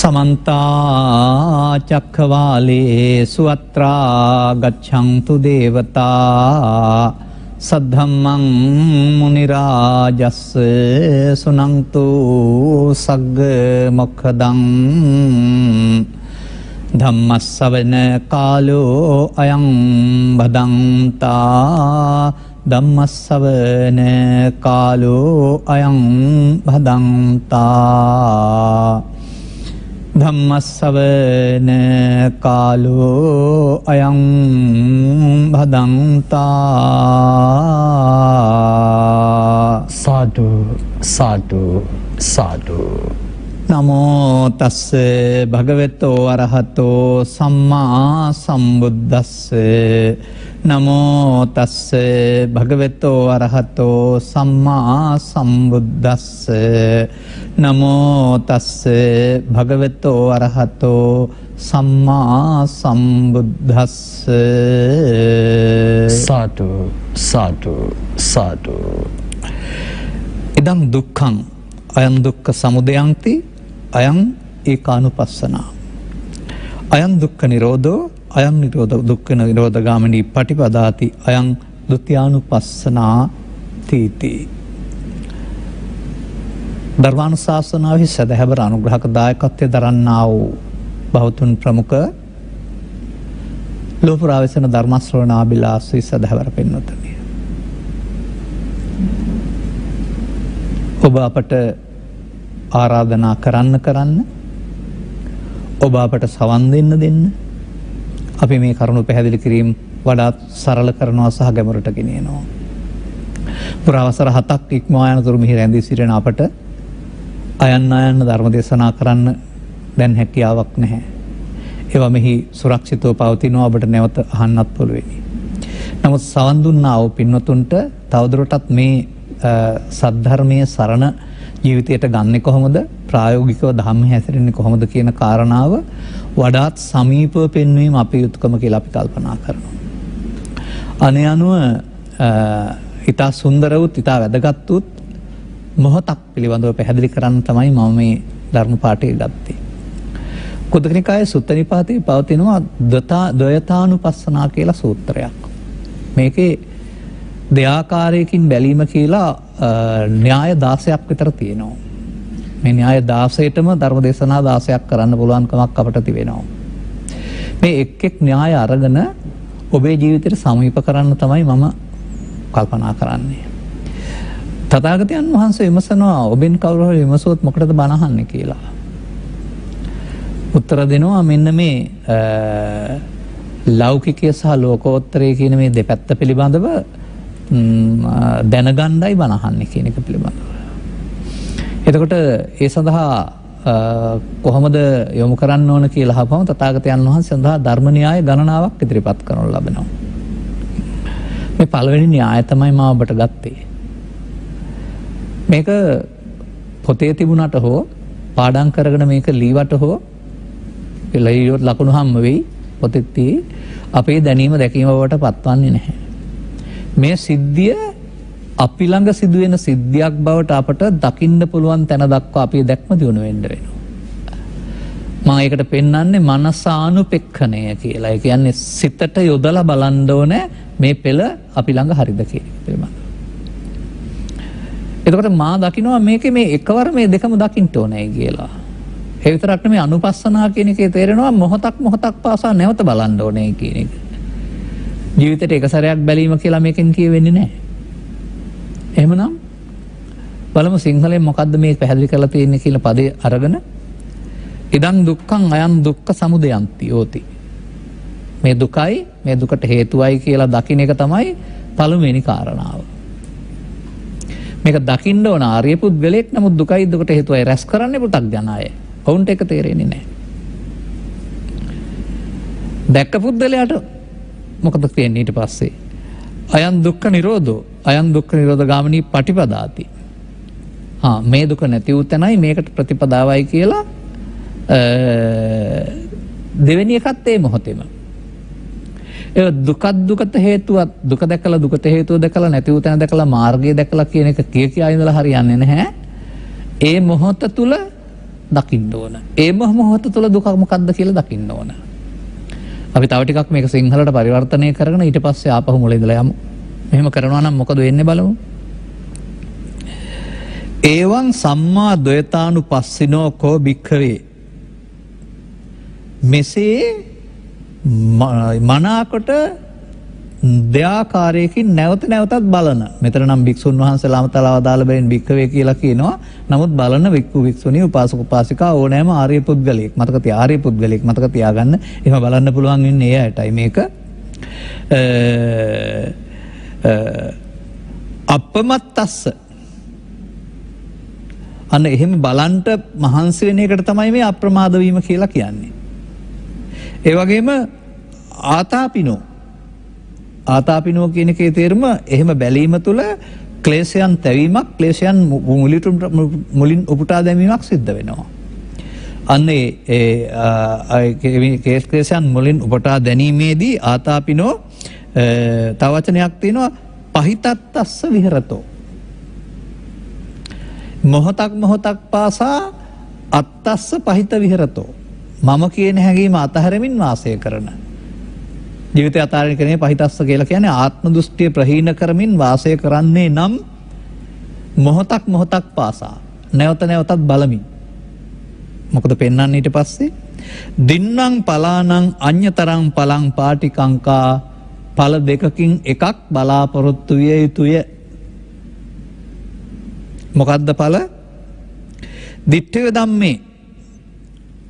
समन्ता चक्रवालेषु अत्रा गच्छन्तु देवता सद्धम्मं मुनिराजस्य सुनन्तु सग्गमुखदं धम्मश्रवण कालो अयं भदन्ता धम्मश्रवण कालो अयं भदन्ता धम्मश्रवण कालो अयं भदन्ता साधु साधु साधु नमो तस्से भगवतो अरहतो सम्मा सम्बुद्धस्से नमो तस्से भगवतो अरहतो सम्मा सम्बुद्धस्से नमो तस्से भगवतो अरहतो सम्मा सम्बुद्धस्से साधु साधु साधु इदं दुःखं अयं दुःख समुदयन्ति अयं एकानुपස්සනා अयं दुःख निरोधो अयं निरोध दुःख निरोध गामिनी पටිපදාති अयं ဒ ුතියානුපස්සනා තීති ධර්මානුශාසනාවේ සදහැවර අනුග්‍රහක දායකත්වයේ දරන්නා වූ බෞතුන් ප්‍රමුඛ ලෝපුරාවසන ධර්ම ශ්‍රවණාබිලාසී සදහැවර පින්වත්නි ඔබ අපට ආරාධනා කරන්න ඔබ අපට සවන් දෙන්න අපි මේ කරුණු පැහැදිලි කිරීම වඩාත් සරල කරනවා සහ ගැඹුරට ගෙනියනවා. පුරාවසර 7ක් ඉක්මවා යනතුරු මෙහි රැඳී සිටින අපට අයන්න ධර්ම දේශනා කරන්න දැන් හැකියාවක් නැහැ. ඒවා මෙහි සුරක්ෂිතව පවතිනවා ඔබට නැවත අහන්නත් පුළුවනි. නමුත් සවන් දුන්නා වූ පින්වතුන්ට තවදුරටත් මේ සද්ධර්මයේ සරණ ජීවිතයට ගන්නෙ කොහොමද ප්‍රායෝගිකව ධම්මයේ හැසිරෙන්නේ කොහොමද කියන කාරණාව වඩාත් සමීපව පෙන්වීම අපේ යුතුයකම කියලා අපි කල්පනා කරනවා. අනේ අනුව ඊට සුන්දර වූත් ඊට වැදගත් වූත් මොහොතක් පිළිබඳව පැහැදිලි කරන්න තමයි මම මේ ධර්ම පාඨය ගත්තේ. කුද්දකනිකායේ සුත්ත නිපාතේ පවතිනවා ද්වයතානුපස්සනා කියලා සූත්‍රයක්. මේකේ දෙආකාරයකින් බැලීම කියලා න්‍යාය 16ක් විතර තියෙනවා. මේ න්‍යාය 16ටම ධර්ම දේශනා 16ක් කරන්න පුළුවන් කමක් අපට තිබෙනවා. මේ එක් න්‍යාය අරගෙන ඔබේ ජීවිතයට සමීප කරන්න තමයි මම කල්පනා කරන්නේ. තථාගතයන් වහන්සේ විමසනවා ඔබෙන් කවුරු හරි විමසුවොත් මොකටද බණ අහන්නේ කියලා. උත්තර දෙනවා මෙන්න මේ ලෞකිකය සහ ලෝකෝත්තරය කියන මේ දෙපැත්ත පිළිබඳව දැනගණ්ඩයි බණහන්නේ කියන එක පිළිබඳව. එතකොට ඒ සඳහා කොහොමද යොමු කරන්න ඕන කියලා අහපුවම තථාගතයන් වහන්සේ සඳහා ධර්ම න්‍යාය ගණනාවක් ඉදිරිපත් කරනු ලබනවා. මේ පළවෙනි න්‍යාය තමයි මම ඔබට ගත්තේ. මේක පොතේ තිබුණාට හෝ පාඩම් කරගෙන මේක ලීවට හෝ ලීවට ලකුණු හම්බ වෙයි පොතෙත් අපේ දැනීම දැකීම බවට පත්වන්නේ නැහැ. මේ සිද්ධිය අපි ළඟ සිදුවෙන සිද්ධියක් බවට අපට දකින්න පුළුවන් තැන දක්වා අපේ දැක්ම දියුණු වෙන්න වෙනවා. මම ඒකට පෙන්වන්නේ මනසානුපෙක්ඛණය කියලා. ඒ කියන්නේ සිතට යොදලා බලන්න ඕනේ මේ පෙළ අපි ළඟ හරිද කියන එක පිළිබඳව. එතකොට මා දකිනවා මේකේ මේ එකවර මේ දෙකම දකින්න ඕනේ කියලා. ඒ විතරක් නෙමෙයි අනුපස්සනා කියන එකේ තේරෙනවා මොහොතක් පාසා නැවත බලන්න ඕනේ කියන එක. ජීවිතේට එක සැරයක් බැලීම කියලා මේකෙන් කියවෙන්නේ නැහැ. එහෙමනම් බලමු සිංහලෙන් මොකද්ද මේ පැහැදිලි කරලා තියෙන්නේ කියලා පදේ අරගෙන ඉදං දුක්ඛං අයං දුක්ඛ සමුදයන්ති යෝති. මේ දුකයි මේ දුකට හේතුවයි කියලා දකින්න එක තමයි පළමුවෙනි කාරණාව. මේක දකින්න ඕන ආර්ය පුද්ගලයෙක් නමුත් දුකයි දුකට හේතුවයි රැස් කරන්නේ පු탁ජන අය. ඔවුන්ට ඒක තේරෙන්නේ නැහැ. දැක්ක පුද්ගලයාට මොකද කියන්නේ ඊට පස්සේ අයං දුක්ඛ නිරෝධෝ අයං දුක්ඛ නිරෝධ ගාමිනී පටිපදාති. මේ දුක නැති වූ තැනයි මේකට ප්‍රතිපදාවයි කියලා දෙවෙනි එකත් ඒ මොහොතේම ඒ දුකට හේතුවත් දුක දැකලා දුකට හේතුව දැකලා නැති වූ තැන දැකලා මාර්ගය දැකලා කියන එක කියා ඉඳලා හරියන්නේ නැහැ. ඒ මොහොත තුල දකින්න ඕන. ඒ මොහොත තුළ දුක මොකක්ද කියලා දකින්න ඕන. අපි තව ටිකක් මේක සිංහලට පරිවර්තනය කරගෙන ඊට පස්සේ ආපහු මුල ඉඳලා යමු. මෙහෙම කරනවා නම් මොකද වෙන්නේ බලමු. ඒවං සම්මා ද්වයතානුපස්සිනෝ කෝ භික්ඛවේ. මෙසේ මනාකොට දෙආකාරයකින් නැවත නැවතත් බලන. මෙතන නම් භික්ෂුන් වහන්සේලා අමතලා අදාළ බැවින් භික්ඛවේ කියලා කියනවා. නමුත් බලන වික්ඛු වික්ෂුණී උපාසක උපාසිකා ඕනෑම ආර්ය පුද්ගලයෙක් මතක තියා ආර්ය පුද්ගලයෙක් මතක තියාගන්න. එහෙම බලන්න පුළුවන් වෙන්නේ ඒ ඇයටයි මේක. අපමත්තස්ස අන්න එහෙම බලන්ට මහන්සි වෙන එකට තමයි මේ අප්‍රමාද වීම කියලා කියන්නේ. ඒ වගේම ආතාපිනෝ කියන එකේ තේරුම එහෙම බැලීම තුළ ක්ලේශයන් තැවීමක් ක්ලේශයන් මුලින් උපුටා දැමීමක් සිද්ධ වෙනවා. අන්න ඒ ක්ලේශයන් මුලින් උපුටා දැනීමේදී ආතාපිනෝ තව වචනයක් තියෙනවා පහිතත්තස්ස විහෙරතෝ. මොහොතක් පාසා අත්තස්ස පහිත විහෙරතෝ. මම කියන හැඟීම අතහැරමින් වාසය කරන. ජීවිතය අතාරින කෙනේ පහිතස්ස කියලා කියන්නේ ආත්ම දෘෂ්ටිය ප්‍රහීන කරමින් වාසය කරන්නේ නම් මොහොතක් පාසා නැවත නැවතත් බලමින්. මොකද පෙන්වන්නේ ඊට පස්සේ දින්නම් පලානං අඤ්‍යතරං පලං පාටිකංකා ඵල දෙකකින් එකක් බලාපොරොත්තු විය යුතුය. මොකද්ද ඵල? දිට්ඨිය ධම්මේ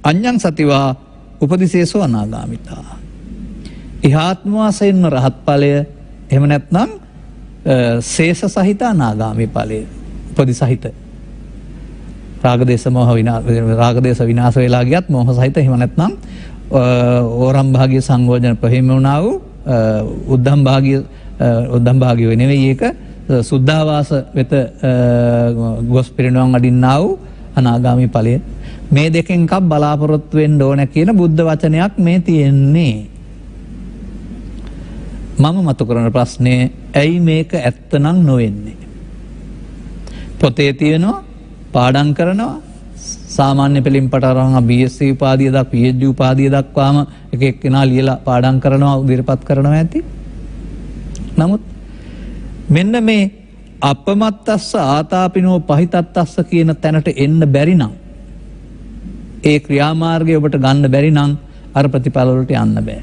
අඤ්ඤං සතිවා උපදිසේසෝ අනාගාමිතා. ඉහාත්ම වශයෙන්ම රහත් ඵලය එහෙම නැත්නම් ශේෂ සහිත අනාගාමී ඵලය උපදි සහිත. රාගදේශ මොහ රාගදේශ විනාශ වෙලා ගියත් මොහ සහිත එහෙම නැත්නම් ඕරම් භාගීය සංයෝජන ප්‍රහිම වුණා වූ උද්ධම් භාගීය නෙවෙයි ඒක සුද්ධාවාස වෙත ගොස් පිරිනවම් අඩින්නා වූ අනාගාමී ඵලය. මේ දෙකෙන් එකක් බලාපොරොත්තු වෙන්න ඕන කියන බුද්ධ වචනයක් මේ තියෙන්නේ. මම මතු කරන ප්‍රශ්නේ ඇයි මේක ඇත්තනම් නොවෙන්නේ? පොතේ තියෙනවා පාඩම් කරනවා සාමාන්‍ය පෙළින් පටන් BSc උපාධිය දක්වා PhD උපාධිය දක්වාම එක එක්කෙනා ලියලා පාඩම් කරනවා ඉදිරිපත් කරනවා ඇති. නමුත් මෙන්න මේ අපමත්තස්ස ආතාපිනෝ පහිතත්තස්ස කියන තැනට එන්න බැරි නම් ඒ ක්‍රියාමාර්ගය ඔබට ගන්න බැරි නම් අර ප්‍රතිඵල වලට යන්න බෑ.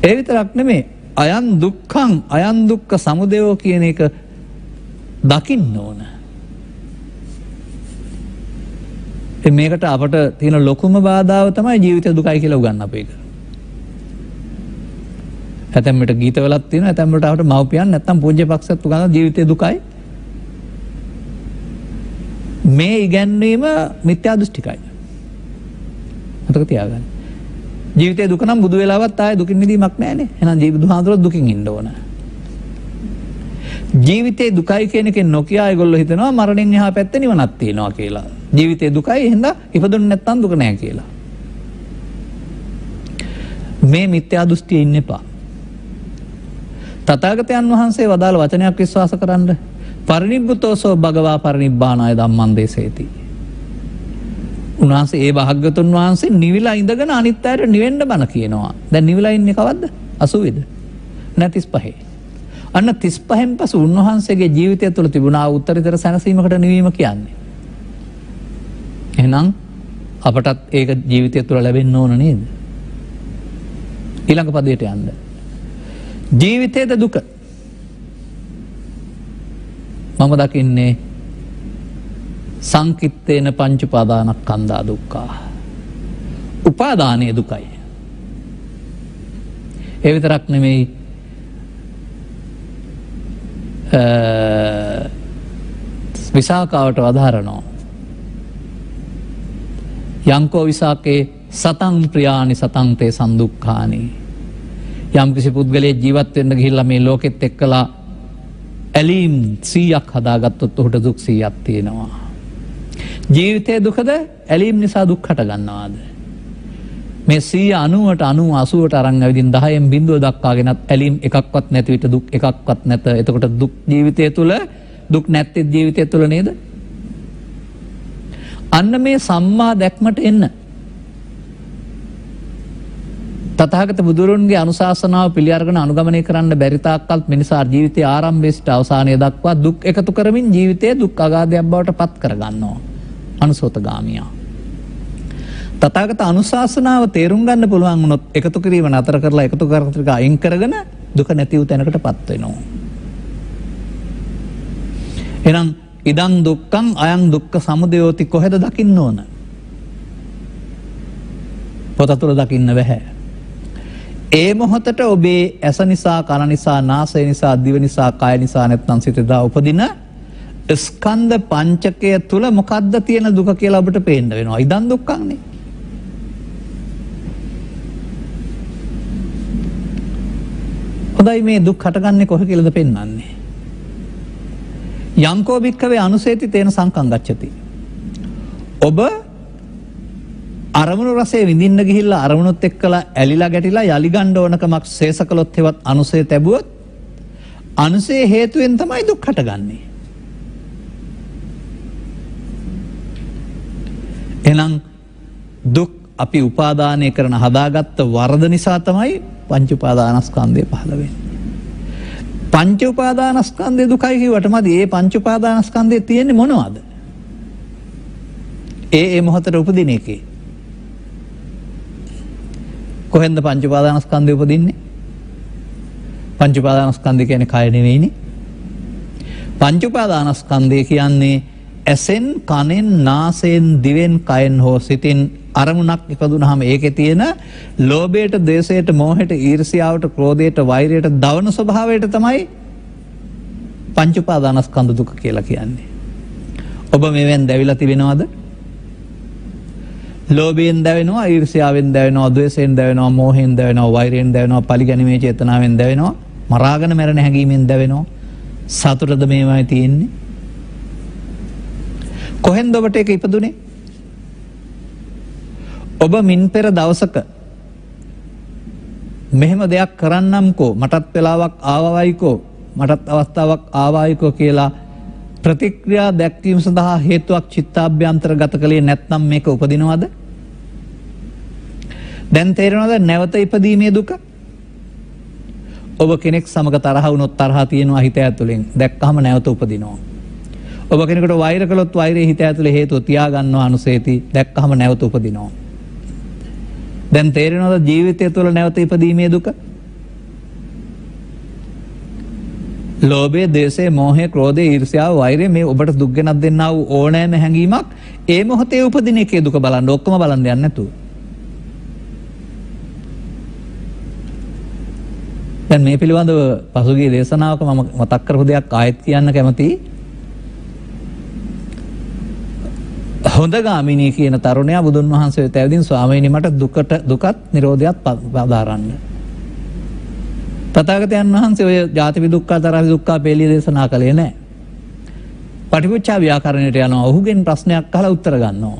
ඒ විතරක් නෙමෙයි අයං දුක්ඛ සමුදයෝ කියන එක දකින්න ඕන. මේකට අපට තියෙන ලොකුම බාධාව තමයි ජීවිත දුකයි කියලා උගන්වපු එක. ඇතැම්මට ගීතවලක් තියෙනවා ඇතැම්මට අපට මව්පියන් නැත්තම් පූජ්‍ය පක්ෂත් උගන්වන ජීවිතේ දුකයි. මේ ඉගැන්වීම මිත්‍යා දෘෂ්ටිකයි. මතක තියාගන්න. ජීවිතේ දුක නම් බුදු වෙලාවත් ආයේ දුකින් මිදීමක් නැහැනේ. එහෙනම් බුදුහාමුදුරුවෝ දුකින් ඉන්න ඕන. ජීවිතේ දුකයි කියන එකෙන් නොකිය ඒගොල්ලෝ හිතනවා මරණයෙන් එහා පැත්තේ නිවනක් තියෙනවා කියලා. ජීවිතේ දුකයි එහෙනම් ඉපදුන්නේ නැත්තම් දුක නැහැ කියලා. මේ මිත්‍යා දෘෂ්ටියේ ඉන්න එපා. තථාගතයන් වහන්සේ වදාළ වචනයක් විශ්වාස කරන්න. පරිනිබ්බුතෝසෝ භගවා පරිනිබ්බානාය ධම්මං දේසේති. උන්වහන්සේ ඒ භාග්‍යවතුන් වහන්සේ නිවිලා ඉඳගෙන අනිත් අයට නිවෙන්න බණ කියනවා. දැන් නිවිලා ඉන්නේ කවද්ද? 80ද? නැත්නම් 35. අන්න 35න් පසු උන්වහන්සේගේ ජීවිතය තුළ තිබුණා උත්තරීතර සැනසීමකට නිවීම කියන්නේ. එහෙනම් අපටත් ඒක ජීවිතය තුළ ලැබෙන්න ඕන නේද? ඊළඟ පදයට යන්න. ජීවිතේද දුක. මම දකින්නේ සංකිට්ඨේන පංච උපාදානස්කන්ධා දුක්ඛා. උපාදානයේ දුකයි. ඒ විතරක් නෙමෙයි විසාකාවට වදාරනවා. යංකෝ විසාකේ සතං ප්‍රියානි සතං තේ සන්දුක්ඛානි. යම් කිසි පුද්ගලයෙක් ජීවත් වෙන්න ගිහිල්ලා මේ ලෝකෙත් එක්කලා ඇලීම් 100ක් හදාගත්තොත් ඔහුට දුක් 100ක් තියෙනවා. ජීවිතයේ දුකද ඇලීම් නිසා දුක් හට ගන්නවාද? මේ 190ට 90 80ට අරන් ඇවිදින් 10න් බිඳුව දක්වාගෙනත් ඇලීම් එකක්වත් නැති විට දුක් එකක්වත් නැත. එතකොට දුක් ජීවිතය තුළ දුක් නැත්තේ ජීවිතය තුළ නේද? අන්න මේ සම්මා දැක්මට එන්න තථාගත බුදුරන්ගේ අනුශාසනාව පිළි අරගෙන අනුගමනය කරන්න බැරි තාක්කල් මිනිසා ජීවිතයේ ආරම්භයේ සිට අවසානය දක්වා දුක් එකතු කරමින් ජීවිතයේ දුක් අගාධයක් බවට පත් කරගන්නවා අනුසෝතගාමියා. තථාගත අනුශාසනාව තේරුම් ගන්න පුළුවන් වුණොත් එකතු කිරීම නතර කරලා එකතු කරකට අයින් කරගෙන දුක නැති වූ තැනකටපත් වෙනවා. එහෙනම් ඉදං දුක්ඛං අයං දුක්ඛ සමුදයෝති කොහෙද දකින්න ඕන? පොත තුළ දකින්න බැහැ. ඒ මොහොතට ඔබේ ඇස නිසා, කන නිසා, නාසය නිසා, දිව නිසා, කය නිසා නැත්නම් සිතදා උපදින ස්කන්ධ පංචකය තුල මොකද්ද තියෙන දුක කියලා ඔබට පේන්න වෙනවා. ඉදන් දුක්ඛංනේ. හොඳයි මේ දුක් හටගන්නේ කොහේ කියලාද පෙන්වන්නේ? යංකෝ භික්ඛවේ අනුසේති තේන සංකං ගච්ඡති. ඔබ අරමුණු රසයේ විඳින්න ගිහිල්ලා අරමුණුත් එක්කලා ඇලිලා ගැටිලා යලි ගන්න ඕනකමක් ශේෂ කළොත් හෙවත් අනුසය තැබුවොත් අනුසය හේතුවෙන් තමයි දුක් හටගන්නේ. එහෙනම් දුක් අපි උපාදානය කරන හදාගත්ත වරද නිසා තමයි පංච උපාදානස්කන්ධය පහළ වෙන්නේ. පංච උපාදානස්කන්ධය දුකයි කිව්වට මදි. ඒ පංච උපාදානස්කන්ධය තියෙන්නේ මොනවද? ඒ මොහොතේ උපදින එකේ. කොහෙන්ද පංච උපාදානස්කන්ධය උපදින්නේ? පංච උපාදානස්කන්ධය කියන්නේ කය නෙවෙයිනේ. පංච උපාදානස්කන්ධය කියන්නේ ඇසෙන්, කනෙන්, නාසයෙන්, දිවෙන්, කයෙන් හෝ සිතින් අරමුණක් ඉපදුනහම ඒකේ තියෙන ලෝභයට, ද්වේෂයට, මෝහයට, ඊර්ෂ්‍යාවට, ක්‍රෝධයට, වෛරයට දවන ස්වභාවයට තමයි පංච උපාදානස්කන්ධ දුක කියලා කියන්නේ. ඔබ මෙවෙන් දැවිලා තිබෙනවද? ලෝභයෙන් දැවෙනවා, ඊර්ෂ්‍යාවෙන් දැවෙනවා, ද්වේෂයෙන් දැවෙනවා, මෝහයෙන් දැවෙනවා, වෛරයෙන් දැවෙනවා, පරිගැනීමේ චේතනාවෙන් දැවෙනවා, මරාගෙන මැරෙන හැඟීමෙන් දැවෙනවා. සතුටද මේවයි තියෙන්නේ? කොහෙන්ද ඔබට ඒක ඉපදුනේ? ඔබ මින් පෙර දවසක මෙහෙම දෙයක් කරන්නම්කෝ, මටත් වෙලාවක් ආවවයිකෝ, මටත් අවස්ථාවක් ආවයිකෝ කියලා ප්‍රතික්‍රියා දැක්වීම සඳහා හේතුවක් චිත්තාභ්‍යන්තරගත කළේ නැත්නම් මේක උපදිනවද? දැන් තේරෙනවද නැවත ඉපදීමේ දුක? ඔබ කෙනෙක් සමග තරහ වුණොත් තරහ තියෙනවා හිත ඇතුලෙන්. දැක්කහම නැවත උපදිනවා. ඔබ කෙනෙකුට වෛර කළොත් වෛරය හිත ඇතුලේ හේතුව තියාගන්නවා අනුසේති. දැක්කහම නැවත උපදිනවා. දැන් තේරෙනවද ජීවිතය තුළ නැවත ඉපදීමේ දුක? ලෝභය, ද්වේෂය, මෝහය, ක්‍රෝධය, ඊර්ෂ්‍යාව, වෛරය මේ ඔබට දුක් ගෙනත් දෙන්නා වූ ඕනෑම හැඟීමක් ඒ මොහොතේ උපදින එකේ දුක බලන්න. ඔක්කොම බලන්න යන්නේ නැතුව. දැන් මේ පිළිබඳව පසුගිය දේශනාවක මම මතක් කරපු දෙයක් ආයෙත් කියන්න කැමතියි. හොඳ ගාමිනී කියන තරුණයා බුදුන් වහන්සේ වෙත ඇවිදින් ස්වාමීනි මට දුකත් නිරෝධයත් පදාරන්න. තථාගතයන් වහන්සේ ඔය ජාති විදුක්ඛ, තරහ විදුක්ඛ පෙළිය දේශනා කළේ නැහැ. පටිපුච්ඡා ව්‍යාකරණයට යනවා. ඔහුගෙන් ප්‍රශ්නයක් අහලා උත්තර ගන්නවා.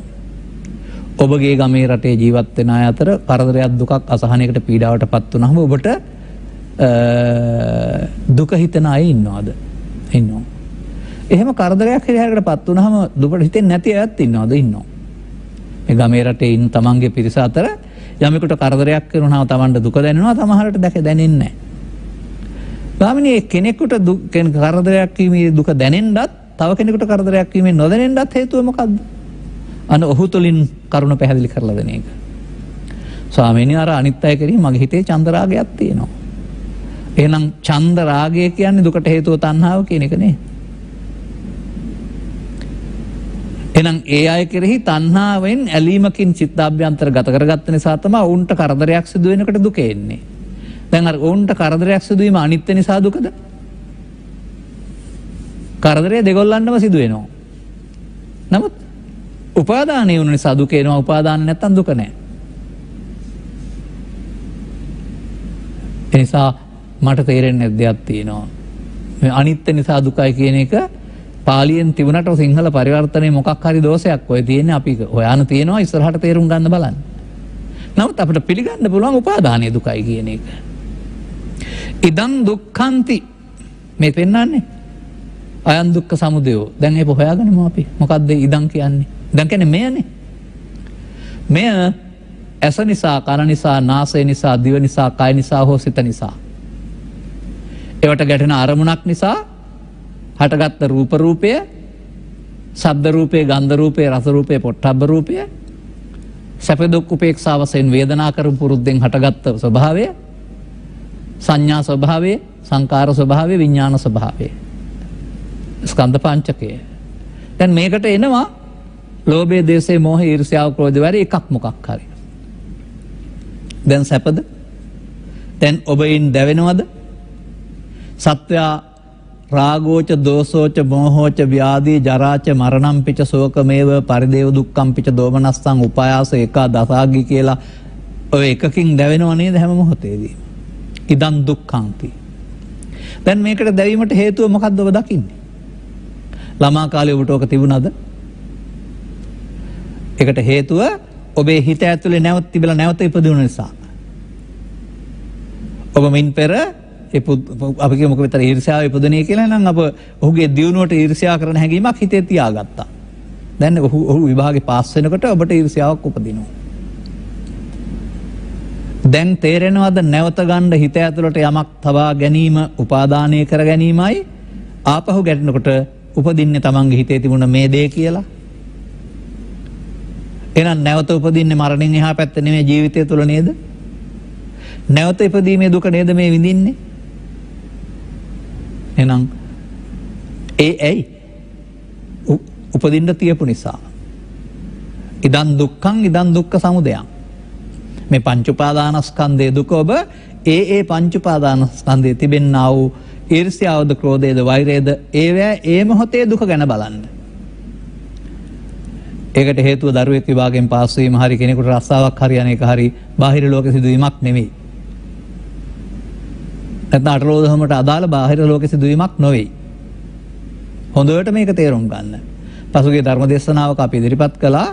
ඔබගේ ගමේ රටේ ජීවත් වෙන අය අතර කරදරයක්, දුකක්, අසහනයකට, පීඩාවටපත් වුනහම ඔබට දුක හිතන අය ඉන්නවද? ඉන්නවා. එහෙම කරදරයක් හිරහැරකටපත් වුනහම දුකට හිතෙන්නේ නැති අයත් ඉන්නවද? ඉන්නවා. මේ ගමේ රටේ ඉන්න තමන්ගේ පිරිස අතර යමෙකුට කරදරයක් කරනවා තමන්ට දුක දැනෙනවා, තමහරට දැනෙන්නේ නැහැ. ස්වාමිනේ කෙනෙකුට කරදරයක් වීමේ දුක දැනෙන්නත්, තව කෙනෙකුට කරදරයක් වීමේ නොදැනෙන්නත් හේතුව මොකද්ද? අන්න ඔහු තුලින් කරුණ පැහැදිලි කරලා දෙන එක. ස්වාමීනි අර අනිත් අය කෙරෙහි මගේ හිතේ චන්දරාගයක් තියෙනවා. එහෙනම් චන්දරාගය කියන්නේ දුකට හේතුව තණ්හාව කියන එක නේ. එහෙනම් ඒ අය කෙරෙහි තණ්හාවෙන් ඇලීමකින් චිත්තාභ්‍යන්තර ගත කරගත්ත නිසා තමයි ඔවුන්ට කරදරයක් සිදු වෙනකොට දුක එන්නේ. දැන් අර ඔවුන්ට කරදරයක් සිදු වීම අනිත්‍ය නිසා දුකද? කරදරය දෙගොල්ලන්ටම සිදු වෙනවා. නමුත් උපාදානය වුණ නිසා දුක එනවා. උපාදාන නැත්තම් දුක නැහැ. ඒ නිසා මට තේරෙන්නේ දෙයක් තියෙනවා. මේ අනිත්‍ය නිසා දුකයි කියන එක පාලියෙන් තිබුණට සිංහල පරිවර්තනයේ මොකක් හරි දෝෂයක් ඔය තියෙන්නේ. අපි හොයන තියෙනවා ඉස්සරහට තේරුම් ගන්න බලන්න. නමුත් අපිට පිළිගන්න පුළුවන් උපාදානීය දුකයි කියන එක. ඉදං දුක්ඛන්ති මේ පෙන්නන්නේ අයං දුක්ඛ සමුදයෝ. දැන් ඒක හොයාගන්නමු අපි. මොකද්ද ඉදං කියන්නේ? දැන් කියන්නේ මෙයනේ. මෙය ඇස නිසා, කන නිසා, නාසය නිසා, දිව නිසා, කය නිසා හෝ සිත නිසා. ඒවට ගැටෙන අරමුණක් නිසා හටගත්ත රූප රූපය, ශබ්ද රූපය, ගන්ධ රූපය, රස රූපය, පොට්ටබ්බ රූපය, සැප දුක් උපේක්ෂා වශයෙන් වේදනා කරපු පුරුද්දෙන් හටගත්ත ස්වභාවය, සංඥා ස්වභාවය, සංකාර ස්වභාවය, විඥාන ස්වභාවය. ස්කන්ධ පංචකය. දැන් මේකට එනවා ලෝභය, දේශය, මෝහය, ඊර්ෂ්‍යාව, ක්‍රෝධය වගේ එකක් මොකක් හරි. දැන් සැපද? දැන් ඔබයින් දැවෙනවද? සත්වයා රාගෝච, දෝසෝච, මෝහෝච, ව්‍යාධි, ජරාච, මරණම් පිච ශෝකමේව පරිදේව දුක්ඛම් පිච දෝමනස්සං උපායාස ඒකා දසාගි කියලා ඔය එකකින් දැවෙනව නේද හැම මොහොතේදී. ඉදන් දුක්ඛන්ති. දැන් මේකට දැවීමට හේතුව මොකක්ද ඔබ දකින්නේ? ළමා කාලේ ඔබට ඕක තිබුණාද? ඒකට හේතුව ඔබේ හිත ඇතුලේ නැවත තිබිලා නැවත ඉපදුණු නිසා. ඔබ මින් පෙර අපි කියමුකෝ විතර ඊර්ෂ්‍යාව ඉපදුනේ කියලා නම් අප ඔහුගේ දියුණුවට ඊර්ෂ්‍යා කරන හැඟීමක් හිතේ තියාගත්තා. දැන් ඔහු විභාගේ පාස් වෙනකොට ඔබට ඊර්ෂ්‍යාවක් උපදිනවා. දැන් තේරෙනවද නැවත ගන්න හිත ඇතුළට යමක් තබා ගැනීම, උපාදානය කර ගැනීමයි ආපහු ගැටෙනකොට උපදින්නේ තමන්ගේ හිතේ තිබුණ මේ දේ කියලා? එහෙනම් නැවත උපදින්නේ මරණයෙන් එහා පැත්ත නෙමෙයි, ජීවිතය තුළ නේද? නැවත ඉපදීමේ දුක නේද මේ විඳින්නේ? එහෙනම් ඇයි? උපදින්න තියපු නිසා. ඉදන් දුක්ඛං ඉදන් දුක්ඛ සමුදයං. මේ පංච උපාදානස්කන්ධයේ දුක ඔබ පංච උපාදානස්කන්ධයේ තිබෙන්නා වූ ඊර්ෂ්‍යාවද, ක්‍රෝධයද, වෛරයද ඒ මොහොතේ දුක ගැන බලන්න. ඒකට හේතුව දරුවෙක් විභාගයෙන් පාස් වීම හරි, කෙනෙකුට රස්සාවක් හරි අනේක හරි බාහිර ලෝක සිදුවීමක් නෙමෙයි. නැත්නම් අටලෝදහමට අදාළ බාහිර ලෝක සිදුවීමක් නොවේ. හොඳට මේක තේරුම් ගන්න. පසුගිය ධර්ම දේශනාවක අපි ඉදිරිපත් කළා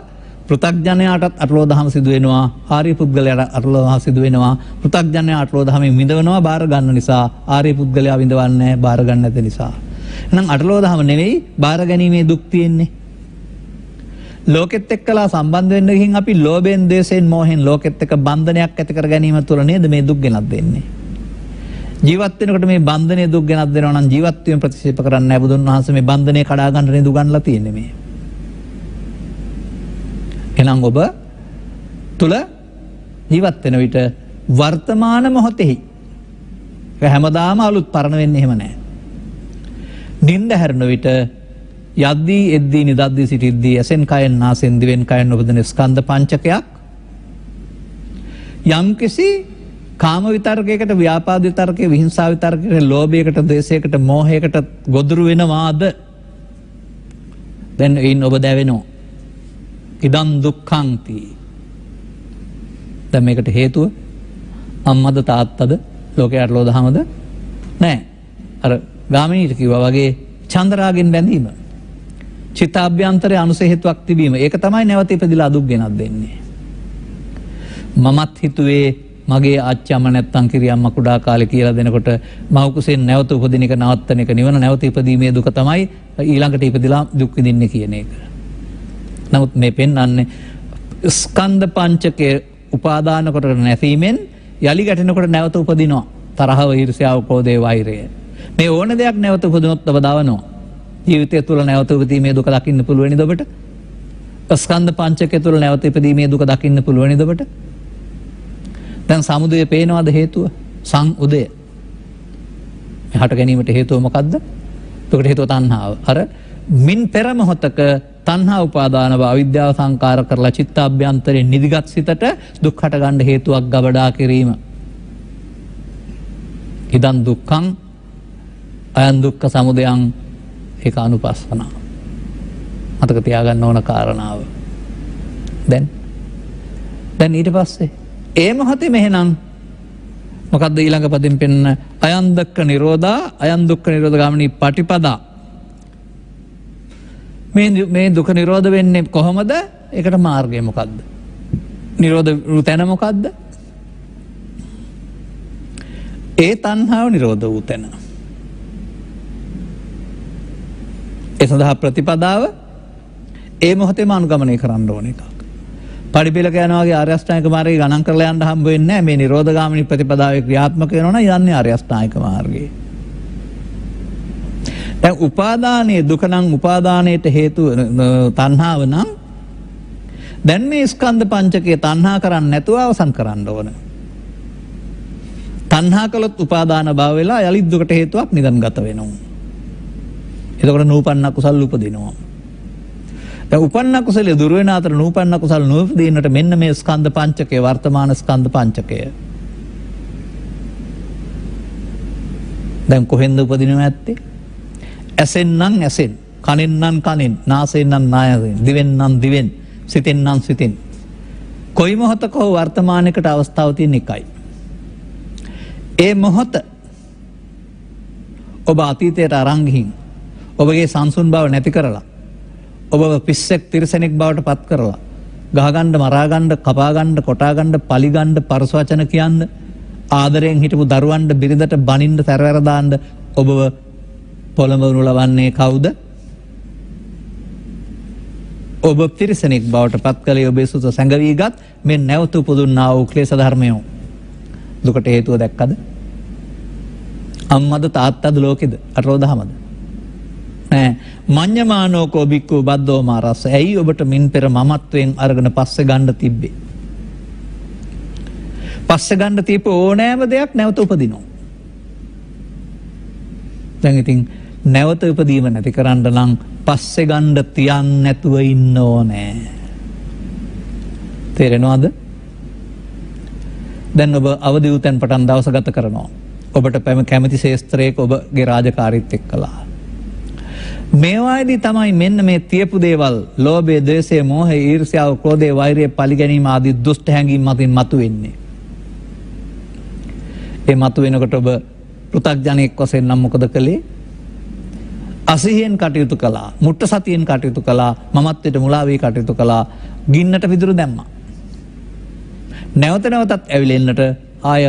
පෘථග්ජනයාටත් අටලෝදහම සිදු වෙනවා, ආර්ය පුද්ගලයාට අටලෝදහම සිදු වෙනවා. පෘථග්ජනයා අටලෝදහමෙන් විඳවනවා බාර ගන්න නිසා, ආර්ය පුද්ගලයා විඳවන්නේ බාර ගන්න නැති නිසා. එහෙනම් අටලෝදහම නෙවෙයි බාර ගැනීමේ දුක් තියෙන්නේ. ලෝකෙත් එක්කලා සම්බන්ධ වෙන්න ගිහින් අපි ලෝභයෙන්, ද්වේෂයෙන්, මෝහෙන් ලෝකෙත් එක්ක බන්ධනයක් ඇති කර ගැනීම තුළ නේද මේ දුක් ගෙනත් දෙන්නේ. ජීවත් වෙනකොට මේ බන්ධනයේ දුක් ගෙනත් දෙනවා නම් ජීවත් වීම ප්‍රතික්ෂේප කරන්නේ නැහැ. බුදුන් වහන්සේ මේ බන්ධනය කඩා ගන්න නේද උගන්ලා තියෙන්නේ මේ. එහෙනම් ඔබ තුල ජීවත් වෙන විට වර්තමාන මොහොතෙහි හැමදාම අලුත් පරණ වෙන්නේ එහෙම නැහැ. නිින්ද හැරෙන විට යද්දී එද්දී නිදද්දී සිටිද්දී ඇසෙන් කයෙන් නාසෙන් දිවෙන් කයෙන් උපදින ස්කන්ධ පංචකයක් යම්කිසි කාම විතර්කයකට, ව්‍යාපාද විතර්කයකට, විහිංසා විතර්කයකට, ලෝභයකට, ද්වේෂයකට, මෝහයකට ගොදුරු වෙනවාද? දැන් ඉන්න ඔබ දැවෙනවා. ඉදන් දුක්ඛන්ති. දැන් මේකට හේතුව අම්මද තාත්තද ලෝකයට ලෝදහමද? නෑ. අර ගාමිණීට කිව්වා වගේ චන්ද්‍රාගෙන් බැඳීම. චිත්තාභ්‍යන්තරයේ අනුසය හේතුවක් තිබීම. ඒක තමයි නැවත ඉපදිලා දුක් ගෙනත් දෙන්නේ. මමත් හිතුවේ මගේ ආච්චිම නැත්තම් කිරියම්ම කුඩා කාලේ කියලා දෙනකොට මව කුසෙන් නැවත උපදින එක නවත්තන එක නිවන, නැවත ඉපදීමේ දුක තමයි ඊළඟට ඉපදිලා දුක් විඳින්නේ කියන එක. නමුත් මේ පෙන්වන්නේ ස්කන්ධ පංචකයේ උපාදාන කොට නැසීමෙන් යලි ගැටෙනකොට නැවත උපදිනවා. තරහව, ඊර්ෂ්‍යාව, ක්‍රෝධය, වෛරය. මේ ඕන දෙයක් නැවත උපදිනොත් ඔබ දවනවා. ජීවිතය තුළ නැවත උපදීමේ දුක දකින්න පුළුවන් නේද ඔබට? ස්කන්ධ පංචකය තුළ නැවත ඉපදීමේ දුක දකින්න පුළුවන් නේද ඔබට? දැන් සමුදය පේනවද හේතුව? සංඋදය. හට ගැනීමට හේතුව මොකද්ද? ඒකට හේතුව තණ්හාව. අර මින් පෙර මොහතක තණ්හා උපාදානව අවිද්‍යාව සංකාර කරලා චිත්තාභ්‍යන්තරේ නිදිගත් සිතට දුක් හට ගන්න හේතුවක් ගබඩා කිරීම. ඉදන් දුක්ඛං අයං දුක්ඛ සමුදයං ඒක අනුපස්සන. මතක තියාගන්න ඕන කාරණාව. දැන් ඊට පස්සේ ඒ මොහොතේ මෙහෙනම් මොකද්ද ඊළඟ පදෙන් පෙන්න අයං දුක්ඛ නිරෝධා අයං දුක්ඛ නිරෝධ ගාමිනී පටිපදා. මේ දුක නිරෝධ වෙන්නේ කොහොමද? ඒකට මාර්ගය මොකද්ද? නිරෝධ වූ තැන මොකද්ද? ඒ තණ්හාව නිරෝධ වූ තැන. ඒ සඳහා ප්‍රතිපදාව ඒ මොහොතේම අනුගමනය කරන්න ඕන එකක්. පඩිපෙළක යනවා වගේ ආර්ය අෂ්ටාංගික මාර්ගය ගණන් කරලා යන්න හම්බ වෙන්නේ නැහැ. මේ නිරෝධගාමිනී ප්‍රතිපදාවේ ක්‍රියාත්මක වෙනවා නම් යන්නේ ආර්ය අෂ්ටාංගික මාර්ගයේ. දැන් උපාදානයේ දුක නම් උපාදානයට හේතු තණ්හාව නම් දැන් මේ ස්කන්ධ පංචකය තණ්හා කරන්නේ නැතුව අවසන් කරන්න ඕන. තණ්හා කළොත් උපාදාන භාව වෙලා යලිත් දුකට හේතුවක් නිදන්ගත වෙනවා. එතකොට නූපන්න කුසල් උපදිනවා. දැන් උපන්න කුසලයේ දුර වෙන අතර නූපන්න කුසල් නොඋපදින්නට මෙන්න මේ ස්කන්ධ පංචකය වර්තමාන ස්කන්ධ පංචකය. දැන් කොහෙන්ද උපදිනව ඇත්තේ? ඇසෙන් නම් ඇසෙන්, කනෙන් නම් කනෙන්, නාසයෙන් නම් නාසයෙන්, දිවෙන් නම් දිවෙන්, සිතෙන් නම් සිතෙන්. කොයි මොහොතක හෝ වර්තමානයකට අවස්ථාව තියෙන එකයි. ඒ මොහොත ඔබ අතීතයට අරන් ගිහින් ඔබගේ සංසුන් බව නැති කරලා ඔබ පිස්සෙක් තිරසනෙක් බවට පත් කරලා ගහගන්න මරාගන්න කපාගන්න කොටාගන්න පලිගන්න පරස වචන කියන්න ආදරයෙන් හිටපු දරුවන්ට බිරිඳට බනින්න තරවර දාන්න ඔබව පොළඹවනු ලබන්නේ කවුද? ඔබ තිරසනෙක් බවට පත් කළේ ඔබේ සුත සැඟවීගත් මේ නැවත උපදුන්නා වූ ක්ලේශ ධර්මයෝ. දුකට හේතුව දැක්කද? අම්මද තාත්තද ලෝකෙද අරෝදහමද? නෑ. මඤ්ඤමානෝකෝ බික්කෝ බද්දෝ මාරස්ස. ඇයි ඔබට මින් පෙර මමත්වයෙන් අරගෙන පස්සේ ගන්න තිබ්බේ? පස්සේ ගන්න තියප ඕනෑම දෙයක් නැවත උපදිනවා. දැන් ඉතින් නැවත උපදීම නැති කරන්න නම් පස්සේ ගන්න තියන්න නැතුව ඉන්න ඕනේ. තේරෙනවද? දැන් ඔබ අවදි වූ තැන් පටන් දවස ගත කරනවා. ඔබට කැමති ශේස්ත්‍රයක ඔබගේ රාජකාරීත් එක්කලා. මේවායිදී තමයි මෙන්න මේ තියපු දේවල් ලෝභය, ද්වේෂය, මෝහය, ඊර්ෂ්‍යාව, ක්‍රෝධය, වෛරය, පලිගැනීම ආදී දුෂ්ට හැඟීම් මතින් මතුවෙන්නේ. ඒ මතුවෙනකොට ඔබ පෘථග්ජනෙක් වශයෙන් නම් මොකද කළේ? අසිහියෙන් කටයුතු කළා, මුට්ට සතියෙන් කටයුතු කළා, මමත්වයට මුලා වී කටයුතු කළා, ගින්නට විදුරු දැම්මා. නැවත නැවතත් ඇවිලෙන්නට ආය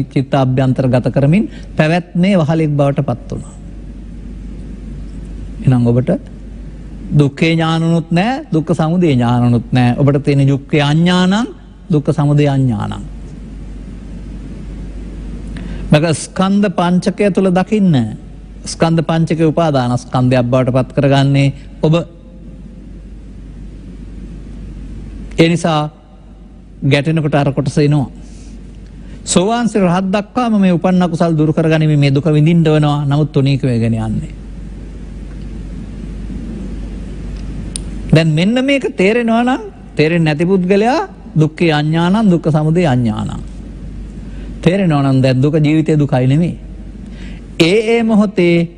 චිත්ත අභ්‍යන්තර ගත කරමින් පැවැත්මේ වහලෙක් බවට පත් වුණා. එහෙනම් ඔබට දුක්ඛේ ඥානනුත් නැහැ, දුක්ඛ සමුදය ඥානනුත් නැහැ. ඔබට තියෙන දුක්ඛේ අඥානං, දුක්ඛ සමුදය අඥානං. මග ස්කන්ධ පංචකය තුල දකින්න. ස්කන්ධ පංචකේ උපාදාන ස්කන්ධයක් බවට පත් කරගන්නේ ඔබ. ඒ නිසා ගැටෙනකොට අර කොටස එනවා. සෝවාන් සිල් රහත් දක්වාම මේ උපන්න කුසල් දුරු කරගනිමින් මේ දුක විඳින්න වෙනවා. නමුත් තුනීක වේගෙන යන්නේ. දැන් මෙන්න මේක තේරෙනවා නම් තේරෙන්නේ නැති පුද්ගලයා දුක්ඛේ අඥානං, දුක්ඛ සමුදය අඥානං. තේරෙනවා නම් දැන් දුක ජීවිතේ දුකයි නෙමෙයි. ඒ මොහොතේ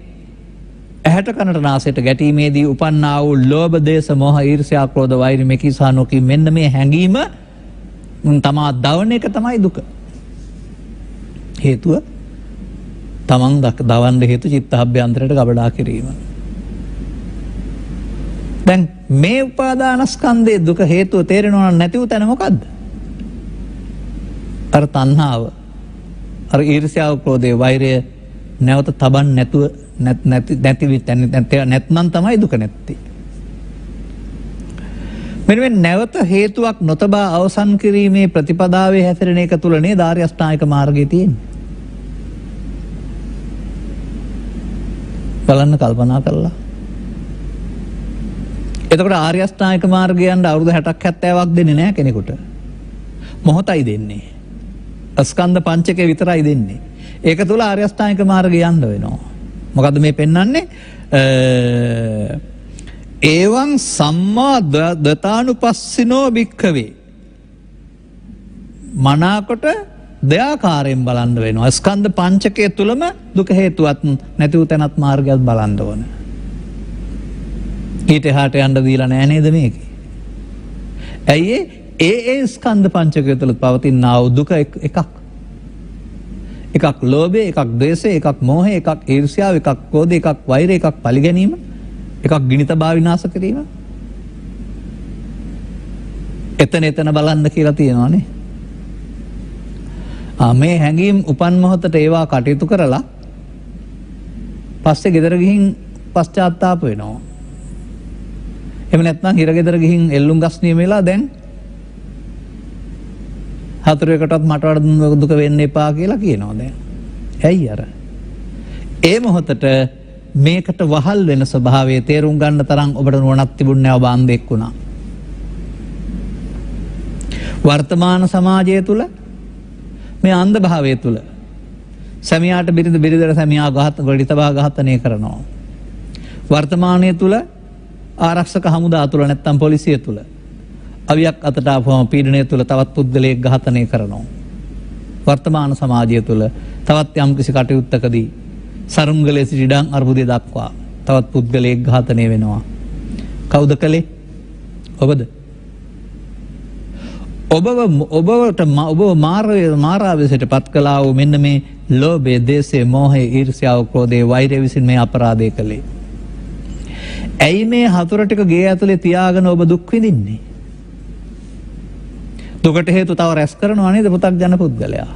ඇහැට කනට නාසයට ගැටීමේදී උපන්නා වූ ලෝභ, දේශ, මොහ, ඊර්ෂ්‍යා, ක්‍රෝධ, වෛර, මෙකිසා නොකී මෙන්න මේ හැඟීම තමා දවන එක තමයි දුක. හේතුව තමන් දවන්න හේතු චිත්තාභ්‍යන්තරයට ගබඩා කිරීම. දැන් මේ උපාදානස්කන්ධයේ දුක හේතුව තේරෙනවා නැතිව තැන මොකද්ද? අර තණ්හාව, අර ඊර්ෂ්‍යාව, ක්‍රෝධය, වෛරය නැවත තබන් නැතුව නැත්නම් තමයි දුක නැත්තේ. මෙන්න මේ නැවත හේතුවක් නොතබා අවසන් කිරීමේ ප්‍රතිපදාවේ හැසිරෙන එක තුල නේ ආර්ය අෂ්ටාංගික මාර්ගය තියෙන්නේ. බලන්න කල්පනා කරලා. එතකොට ආර්ය අෂ්ටාංගික මාර්ගය යන්න අවුරුදු 60ක් 70ක් දෙන්නේ නැහැ කෙනෙකුට. මොහොතයි දෙන්නේ. ස්කන්ධ පංචකය විතරයි දෙන්නේ. ඒක තුල ආර්ය අෂ්ටාංගික මාර්ගය යන්න වෙනවා. මොකද්ද මේ පෙන්වන්නේ? ඒවං සම්මා දතානුපස්සිනෝ භික්ඛවේ. මනාකොට දෙආකාරයෙන් බලන්න වෙනවා. ස්කන්ධ පංචකය තුලම දුක හේතුවත් නැති වූ තැනත් මාර්ගයක් බලන්න ඕන. ඊට එහාට යන්න දීලා නැහැ නේද මේකේ? ඇයි ඒ ස්කන්ධ පංචකය තුල පවතින ආ දුක එකක්. එකක් ලෝභය, එකක් ද්වේෂය, එකක් මෝහය, එකක් ඊර්ෂ්‍යාව, එකක් ක්‍රෝධය, එකක් වෛරය, එකක් පලිගැනීම, එකක් ගිනිතබා විනාශ කිරීම. එතන බලන්න කියලා තියෙනවානේ. මේ හැඟීම් උපන් මොහොතට ඒවා කටයුතු කරලා පස්සේ ගෙදර ගිහින් පශ්චාත්තාප වෙනවා. එහෙම නැත්නම් හිරගෙදර ගිහින් එල්ලුම් ගස් නියමෙලා දැන් හතුරෙකුටත් මට වඩා දුක වෙන්න එපා කියලා කියනවා දැන්. ඇයි අර? ඒ මොහොතට මේකට වහල් වෙන ස්වභාවය තේරුම් ගන්න තරම් ඔබට නුවණක් තිබුණේ නැහැ. ඔබ අන්ධෙක් වුණා. වර්තමාන සමාජය තුල මේ අන්ධ භාවය තුල සැමියාට බිරිඳට සැමියා ගොඩිතබා ඝාතනය කරනවා. වර්තමානයේ තුල ආරක්ෂක හමුදා තුල නැත්නම් පොලිසිය තුල අවියක් අතට ආපුවම පීඩනය තුල තවත් පුද්ගලයෙක් ඝාතනය කරනවා. වර්තමාන සමාජය තුල තවත් යම්කිසි කටයුත්තකදී සරුංගලේ සිට ඉඩම් අර්බුදය දක්වා තවත් පුද්ගලයෙක් ඝාතනය වෙනවා. කවුද කළේ? ඔබද? ඔබව මාරාවේශයට පත් කළා වූ මෙන්න මේ ලෝභය, දේශය, මෝහය, ඊර්ෂ්‍යාව, ක්‍රෝධය, වෛරය විසින් මේ අපරාධය කළේ. ඇයි මේ හතුර ටික ගේ ඇතුලේ තියාගෙන ඔබ දුක් විඳින්නේ? දුකට හේතු තව රැස් කරනවා නේද පෘථග්ජන පුද්ගලයා?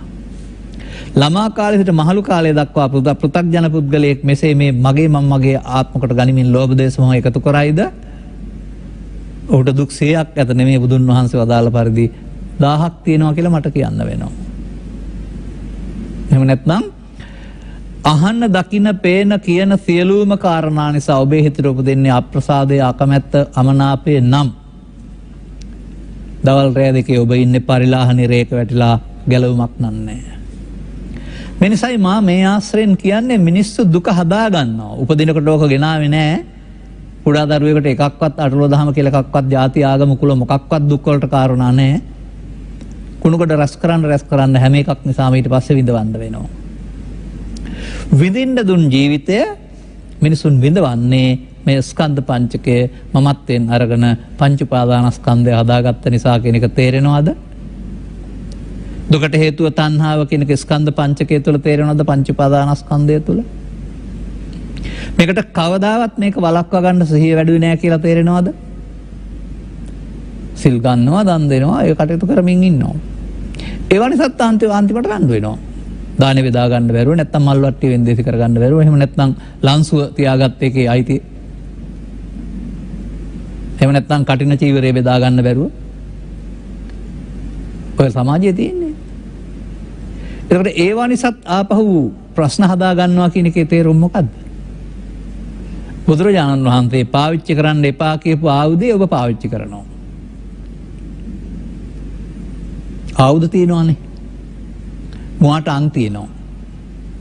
ළමා කාලේ සිට මහලු කාලය දක්වා පෘථග්ජන පුද්ගලයෙක් මෙසේ මේ මගේ ආත්මකට ගනිමින් ලෝභ දේශ මොහ එකතු කරයිද? ඔහුට දුක් 100ක් ඇත නෙමෙයි බුදුන් වහන්සේ වදාළ පරිදි 1000ක් තියෙනවා කියලා මට කියන්න වෙනවා. එහෙම නැත්නම් අහන්න දකින්න පේන කියන සියලුම කාරණා නිසා ඔබේ හිතට උපදින්නේ අප්‍රසාදයේ අකමැත්ත අමනාපයේ නම් දවල් රෑ දෙකේ ඔබ ඉන්නේ පරිලාහනේ රේක වැටිලා ගැලවුමක් නන්නේ. මේ නිසායි මා මේ ආශ්‍රයෙන් කියන්නේ මිනිස්සු දුක හදා ගන්නවා. උපදිනකොට ඕක ගෙනාවේ නෑ. කුඩා දරුවෙකුට එකක්වත් අටලෝ දහම කියලා එකක්වත් ಜಾති ආගම කුල මොකක්වත් දුක් වලට කාරණා නැහැ. කුණුකට රැස් කරන්න හැම එකක් නිසාම ඊට පස්සේ විඳවන්න වෙනවා. විඳින්න දුන් ජීවිතය මිනිසුන් විඳවන්නේ මේ ස්කන්ධ පංචකය මමත්වෙන් අරගෙන පංච උපාදානස්කන්ධය හදාගත්ත නිසා කියන එක තේරෙනවද? දුකට හේතුව තණ්හාව කියන එක ස්කන්ධ පංචකය තුළ තේරෙනවද? පංච උපාදානස්කන්ධය තුළ මේකට කවදාවත් මේක වළක්වා ගන්න සිහිය වැඩුවේ නැහැ කියලා තේරෙනවද? සිල් ගන්නවා, දන් දෙනවා, ඒ කටයුතු කරමින් ඉන්නවා. ඒවා නිසාත් අන්තිමට රණ්ඩු වෙනවා. දානෙ බෙදා ගන්න බැරුව, නැත්නම් මල් වට්ටිය වෙන්දේසි කර ගන්න බැරුව, එහෙම නැත්නම් ලංසුව තියාගත්ත එකේ අයිති. එහෙම නැත්නම් කටින චීවරය බෙදා ගන්න බැරුව. ඔය සමාජයේ තියෙන්නේ. ඒකට ඒවා නිසාත් ආපහු ප්‍රශ්න හදා ගන්නවා කියන එකේ තේරුම මොකද්ද? බුදුරජාණන් වහන්සේ පාවිච්චි කරන්න එපා කියපු ආයුධය ඔබ පාවිච්චි කරනවා. ආයුධ තියෙනවානේ. මුවාට අං තියෙනවා.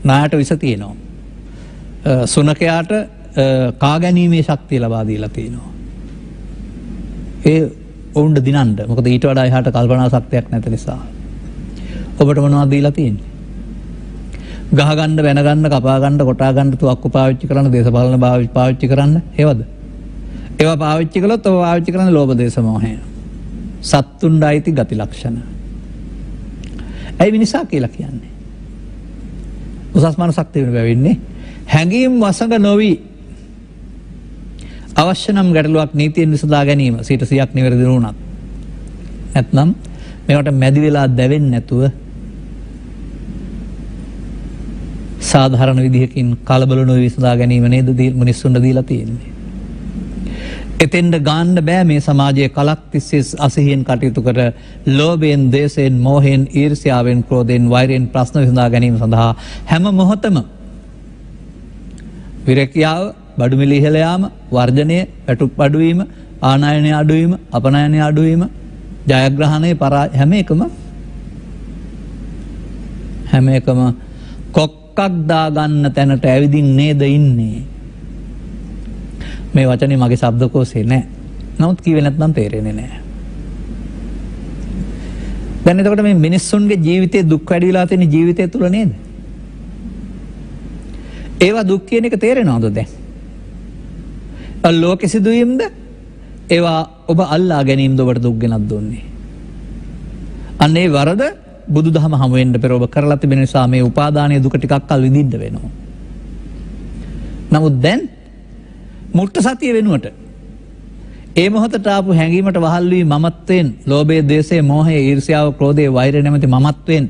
නායට විස තියෙනවා. සුනකයාට කා ගැනීමේ ශක්තිය ලබා දීලා තියෙනවා. ඒ ඔවුන්ට දිනන්න. මොකද ඊට වඩා එහාට කල්පනා ශක්තියක් නැති නිසා. ඔබට මොනවද දීලා තියෙන්නේ? ගහ ගන්න, වෙන ගන්න, කපා ගන්න, කොටා ගන්න, තුවක්කු පාවිච්චි කරන්න, දේශපාලන පාවිච්චි කරන්න, ඒවද? ඒවා පාවිච්චි කළොත් ඔබ පාවිච්චි කරන්නේ ලෝභ දේශ මොහය. සත්තුන්ට අයිති ගති ලක්ෂණ. ඇයි මිනිසා කියලා කියන්නේ? උසස් මනසක් තියෙන බැවින්නේ හැඟීම් වසඟ නොවි අවශ්‍ය නම් ගැටලුවක් නීතියෙන් විසඳා ගැනීම 100%ක් නිවැරදි වුණත් නැත්නම් මේවට මැදි වෙලා දැවෙන්නේ නැතුව සාධාරණ විදිහකින් කලබල නොවි විසඳා ගැනීම නේද මිනිස්සුන්ට දීලා තියෙන්නේ. එතෙන්ද ගන්න බෑ මේ සමාජයේ කලක් තිස්සේ අසහියෙන් කටයුතු කර ලෝභයෙන්, දේශයෙන්, මෝහයෙන්, ඊර්ෂ්‍යාවෙන්, ක්‍රෝධයෙන්, වෛරයෙන් ප්‍රශ්න විසඳා ගැනීම සඳහා හැම මොහොතම විරකියාව, බඩු මිල ඉහළ යාම, වර්ජනය, වැටුප් අඩුවීම, ආනයනය අඩුවීම, අපනයනය අඩුවීම, ජයග්‍රහණය හැම එකම කොක්කක් දාගන්න තැනට ඇවිදින් නේද ඉන්නේ. මේ වචනේ මගේ ශබ්දකෝෂේ නැහැ. නමුත් කිව්වේ නැත්නම් තේරෙන්නේ නැහැ. දැන් එතකොට මේ මිනිස්සුන්ගේ ජීවිතේ දුක් වැඩි වෙලා තියෙන ජීවිතය තුල නේද? ඒවා දුක් කියන එක තේරෙනවද දැන්? ලෝකෙ සිදුවීම්ද? ඒවා ඔබ අල්ලා ගැනීමද ඔබට දුක් ගෙනත් දුන්නේ. අන්න ඒ වරද බුදුදහම හමු වෙන්න පෙර ඔබ කරලා තිබෙන නිසා මේ උපාදානයේ දුක ටිකක් කල් විඳින්න වෙනවා. නමුත් දැන් මුට්ට සතිය වෙනුවට ඒ මොහොතට ආපු හැඟීමට වහල් වී මමත්වෙන් ලෝභය, දේශය, මෝහය, ඊර්ෂ්‍යාව, ක්‍රෝධය, වෛරය නැමැති මමත්වෙන්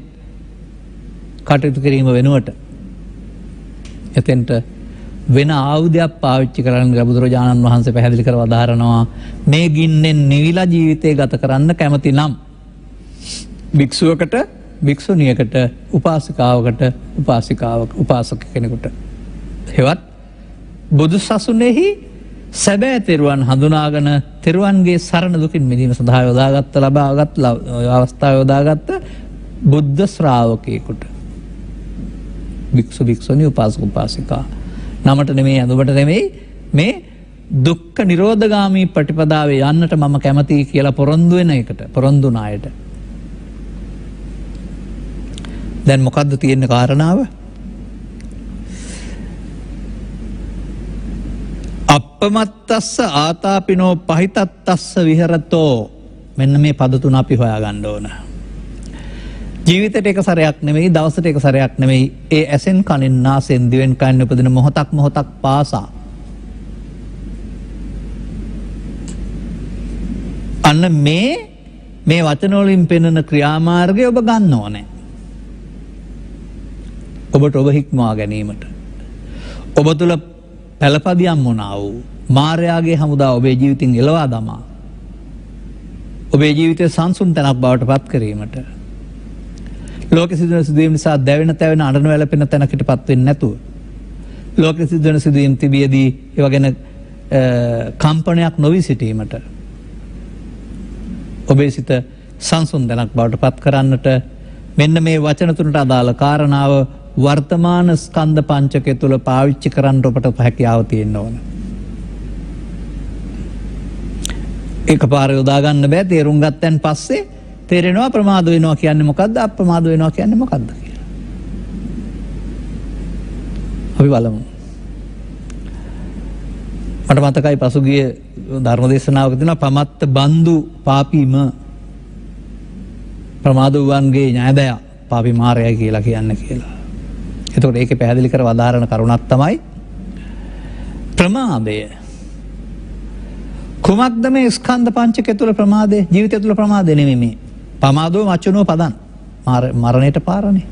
කටයුතු කිරීම වෙනුවට එතෙන්ට වෙන ආයුධයක් පාවිච්චි කරන්න බුදුරජාණන් වහන්සේ පැහැදිලි කර වදාරනවා මේ ගින්නෙන් නිවිලා ජීවිතය ගත කරන්න කැමති නම් භික්ෂුවකට භික්ෂුණියකට උපාසිකාවකට උපාසක කෙනෙකුට හෙවත් බුදු සසුනේහි සැබෑ තෙරුවන් හඳුනාගෙන තෙරුවන්ගේ සරණ දුකින් මිදීම සඳහා යොදාගත්ත ලබාගත් අවස්ථාව යොදාගත්ත බුද්ධ ශ්‍රාවකයෙකුට භික්ෂු භික්ෂුණී උපාසක උපාසිකා නමට නෙමෙයි අඳුමට නෙමෙයි මේ දුක්ඛ නිරෝධගාමී ප්‍රතිපදාවේ යන්නට මම කැමතියි කියලා පොරොන්දු වෙන එකට පොරොන්දු නායට දැන් මොකද්ද තියෙන කාරණාව අපමත්තස්ස ආතාපිනෝ පහිතත්තස්ස විහෙරතෝ මෙන්න මේ පද තුන අපි හොයාගන්න ඕන ජීවිතයට එක සැරයක් නෙමෙයි දවසට එක සැරයක් නෙමෙයි ඒ ඇසෙන් කනෙන් නාසයෙන් දිවෙන් කයින් උපදින මොහොතක් පාසා අන්න මේ වචන වලින් පෙන්වන ක්‍රියාමාර්ගය ඔබ ගන්න ඕනේ ඔබට ඔබ හික්මවා ගැනීමට ඔබ තුල පළපදියම් වුණා වූ මායාවේ හමුදා ඔබේ ජීවිතින් එලවා දමා ඔබේ ජීවිතය සංසුන් තැනක් බවට පත් කිරීමට ලෝක සිදුවීම් නිසා දැවෙන තැවෙන අඬන වැළපෙන තැනකට පත් වෙන්නේ නැතුව ලෝක සිදුවීම් තිබියදී ඒවා ගැන කම්පනයක් නොවි සිටීමට ඔබේ සිත සංසුන් තැනක් බවට පත් කරන්නට මෙන්න මේ වචන තුනට අදාළ කාරණාව වර්තමාන ස්කන්ධ පංචකය තුල පාවිච්චි කරන්න ඔබට හැකියාව තියෙන්න ඕන. එකපාර යොදා ගන්න බෑ තේරුම් ගත්තන් පස්සේ තේරෙනවා ප්‍රමාද වෙනවා කියන්නේ මොකද්ද අප්‍රමාද වෙනවා කියන්නේ මොකද්ද කියලා. අපි බලමු. මට මතකයි පසුගිය ධර්ම දේශනාවක තියෙනවා පමත්ත බන්දු පාපීම ප්‍රමාද වූවන්ගේ ඥායදය පාපී මාරයයි කියලා කියන්නේ කියලා. එතකොට ඒකේ පැහැදිලි කර වදාරන කරුණක් තමයි ප්‍රමාදය. කුමක්ද මේ ස්කන්ධ පංචකය තුළ ප්‍රමාදය? ජීවිතය තුළ ප්‍රමාදය නෙමෙයි මේ. පමාදෝ මච්චුනෝ පදන්. මරණයට පාරනේ.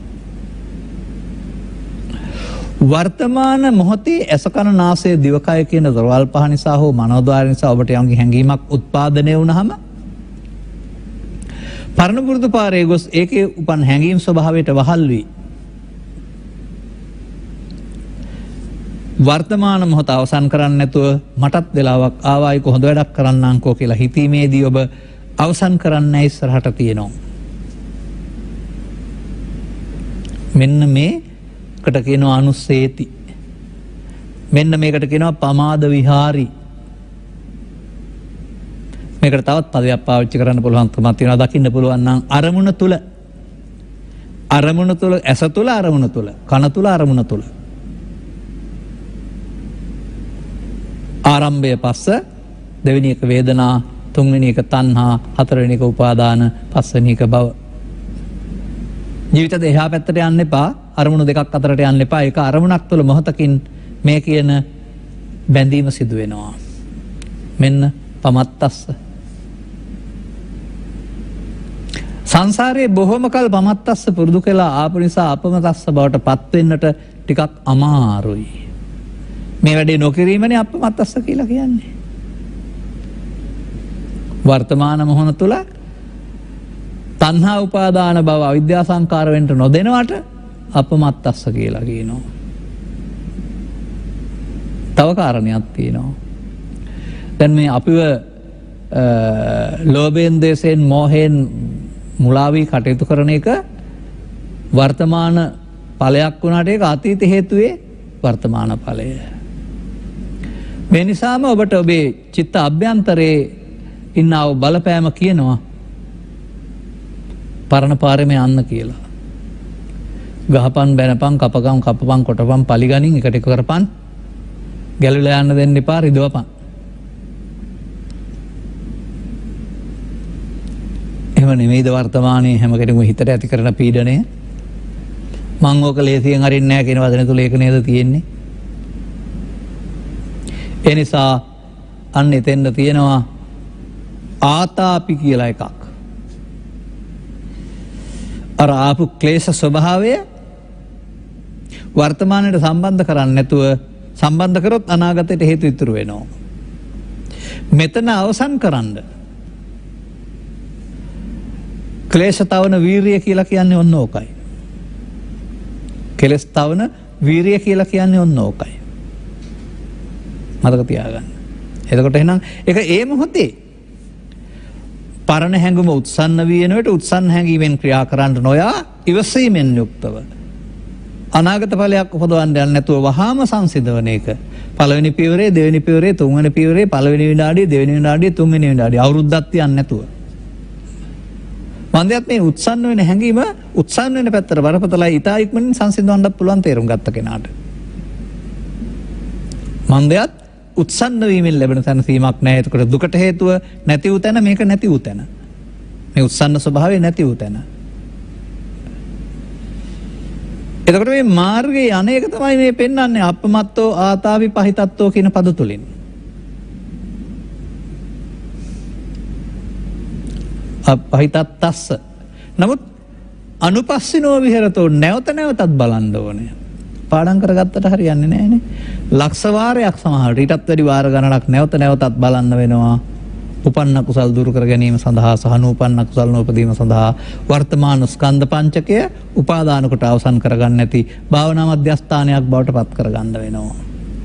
වර්තමාන මොහොතේ ඇසකන නාසය දිවකය කියන දොරවල් පහ නිසා හෝ මනෝද්වාර නිසා ඔබට යම්කි හැඟීමක් උත්පාදනය වුණාම පරණ පුරුදු පාරේ ගොස් ඒකේ උපන් හැඟීම් ස්වභාවයට වහල් වී වර්තමාන මොහොත අවසන් කරන්න නැතුව මටත් වෙලාවක් ආවායි කොහොඳ වැඩක් කරන්නම්කෝ කියලා හිතීමේදී ඔබ අවසන් කරන්න ඉස්සරහට තියෙනවා. මෙන්න මේකට කියනවා අනුස්සේති. මෙන්න මේකට කියනවා පමාද විහාරි. මේකට තවත් පදයක් පාවිච්චි කරන්න පුළුවන්කමක් තියෙනවා දකින්න පුළුවන් නම් අරමුණ තුල ඇස තුල අරමුණ තුල කන තුල අරමුණ තුල ආරම්භය පස්ස දෙවෙනි එක වේදනා තුන්වෙනි එක තණ්හා හතරවෙනි එක උපාදාන පස්වෙනි එක භව ජීවිතේ එහා පැත්තට යන්න එපා අරමුණු දෙකක් අතරට යන්න එපා ඒක අරමුණක් තුළ මොහොතකින් මේ කියන බැඳීම සිදු වෙනවා මෙන්න පමත්තස්ස සංසාරයේ බොහොම කල් පමත්තස්ස පුරුදු කළා ආපු නිසා අපමතස්ස බවට පත් වෙන්නට ටිකක් අමාරුයි මේ වැඩේ නොකිරීමනේ අපමත්තස්ස කියලා කියන්නේ. වර්තමාන මොහොත තුල තණ්හා උපාදාන භව අවිද්‍යා සංකාර වෙන්න නොදෙනවට අපමත්තස්ස කියලා කියනවා. තව කාරණයක් තියෙනවා. දැන් මේ අපිව ලෝභයෙන් දේශයෙන් මෝහයෙන් මුලා වී කටයුතු කරන එක වර්තමාන ඵලයක් වුණාට ඒක අතීත හේතුවේ වර්තමාන ඵලය. මේ නිසාම ඔබට ඔබේ චිත්ත අභ්‍යන්තරයේ ඉන්නා වූ බලපෑම කියනවා පරණ පාරෙම යන්න කියලා. ගහපන් බැනපන් කපපන් කොටපන් පලිගනින් එකට එක කරපන් ගැලවිලා යන්න දෙන්න එපා රිදවපන්. එහෙම නෙමෙයිද වර්තමානයේ හැම කෙනෙකුම හිතට ඇති කරන පීඩනය? මං ඕක ලේසියෙන් හරින්නේ නැහැ කියන වදන තුල ඒක නේද තියෙන්නේ? ඒ නිසා අන්න එතෙන්ද තියෙනවා ආතාපි කියලා එකක්. අර ආපු ක්ලේශ ස්වභාවය වර්තමානයට සම්බන්ධ කරන්නේ නැතුව සම්බන්ධ කරොත් අනාගතයට හේතු ඉතුරු වෙනවා. මෙතන අවසන් කරන්න ක්ලේශ තවන වීරිය කියලා කියන්නේ ඔන්න ඕකයි. කෙලස් තවන වීරිය කියලා කියන්නේ ඔන්න ඕකයි. මතක තියාගන්න. එතකොට එහෙනම් ඒක ඒ මොහොතේ පරණ හැඟුම උත්සන්න වීනවට උත්සන්න හැඟීමෙන් ක්‍රියා කරන්න නොයා ඉවසීමෙන් යුක්තව අනාගත ඵලයක් උපදවන්න යන්නේ නැතුව වහාම සංසිඳවන එක. පළවෙනි පියවරේ, දෙවෙනි පියවරේ, තුන්වෙනි පියවරේ, පළවෙනි විනාඩියේ, දෙවෙනි විනාඩියේ, තුන්වෙනි විනාඩියේ අවුරුද්දක් තියන්නේ නැතුව. මන්දයත් මේ උත්සන්න වෙන හැඟීම උත්සන්න වෙන පැත්තට බරපතලයි ඉතා ඉක්මනින් සංසිඳවන්නත් පුළුවන් තේරුම් ගත්ත කෙනාට. මන්දයත් උත්සන්න වීමෙන් ලැබෙන සැනසීමක් නැහැ. එතකොට දුකට හේතුව නැති වූ තැන මේක නැති වූ තැන. මේ උත්සන්න ස්වභාවය නැති වූ තැන. එතකොට මේ මාර්ගයේ අනේක තමයි මේ පෙන්වන්නේ අපමත්තෝ ආතාවි පහිතත්තෝ කියන පද තුලින්. අපහිතත්තස්ස. නමුත් අනුපස්සිනෝ විහෙරතෝ නැවත නැවතත් බලන්න ඕනේ. පාඩම් කරගත්තට හරියන්නේ නැහැනේ. ලක්ෂ වාරයක් සමහරට ඊටත් වැඩි වාර ගණනක් නැවත නැවතත් බලන්න වෙනවා. උපන්න කුසල් දුරු කර ගැනීම සඳහා සහ නූපන්න කුසල් නූපදීම සඳහා වර්තමාන ස්කන්ධ පංචකය උපාදාන කොට අවසන් කරගන්න නැති භාවනා මධ්‍යස්ථානයක් බවට පත් කරගන්න වෙනවා.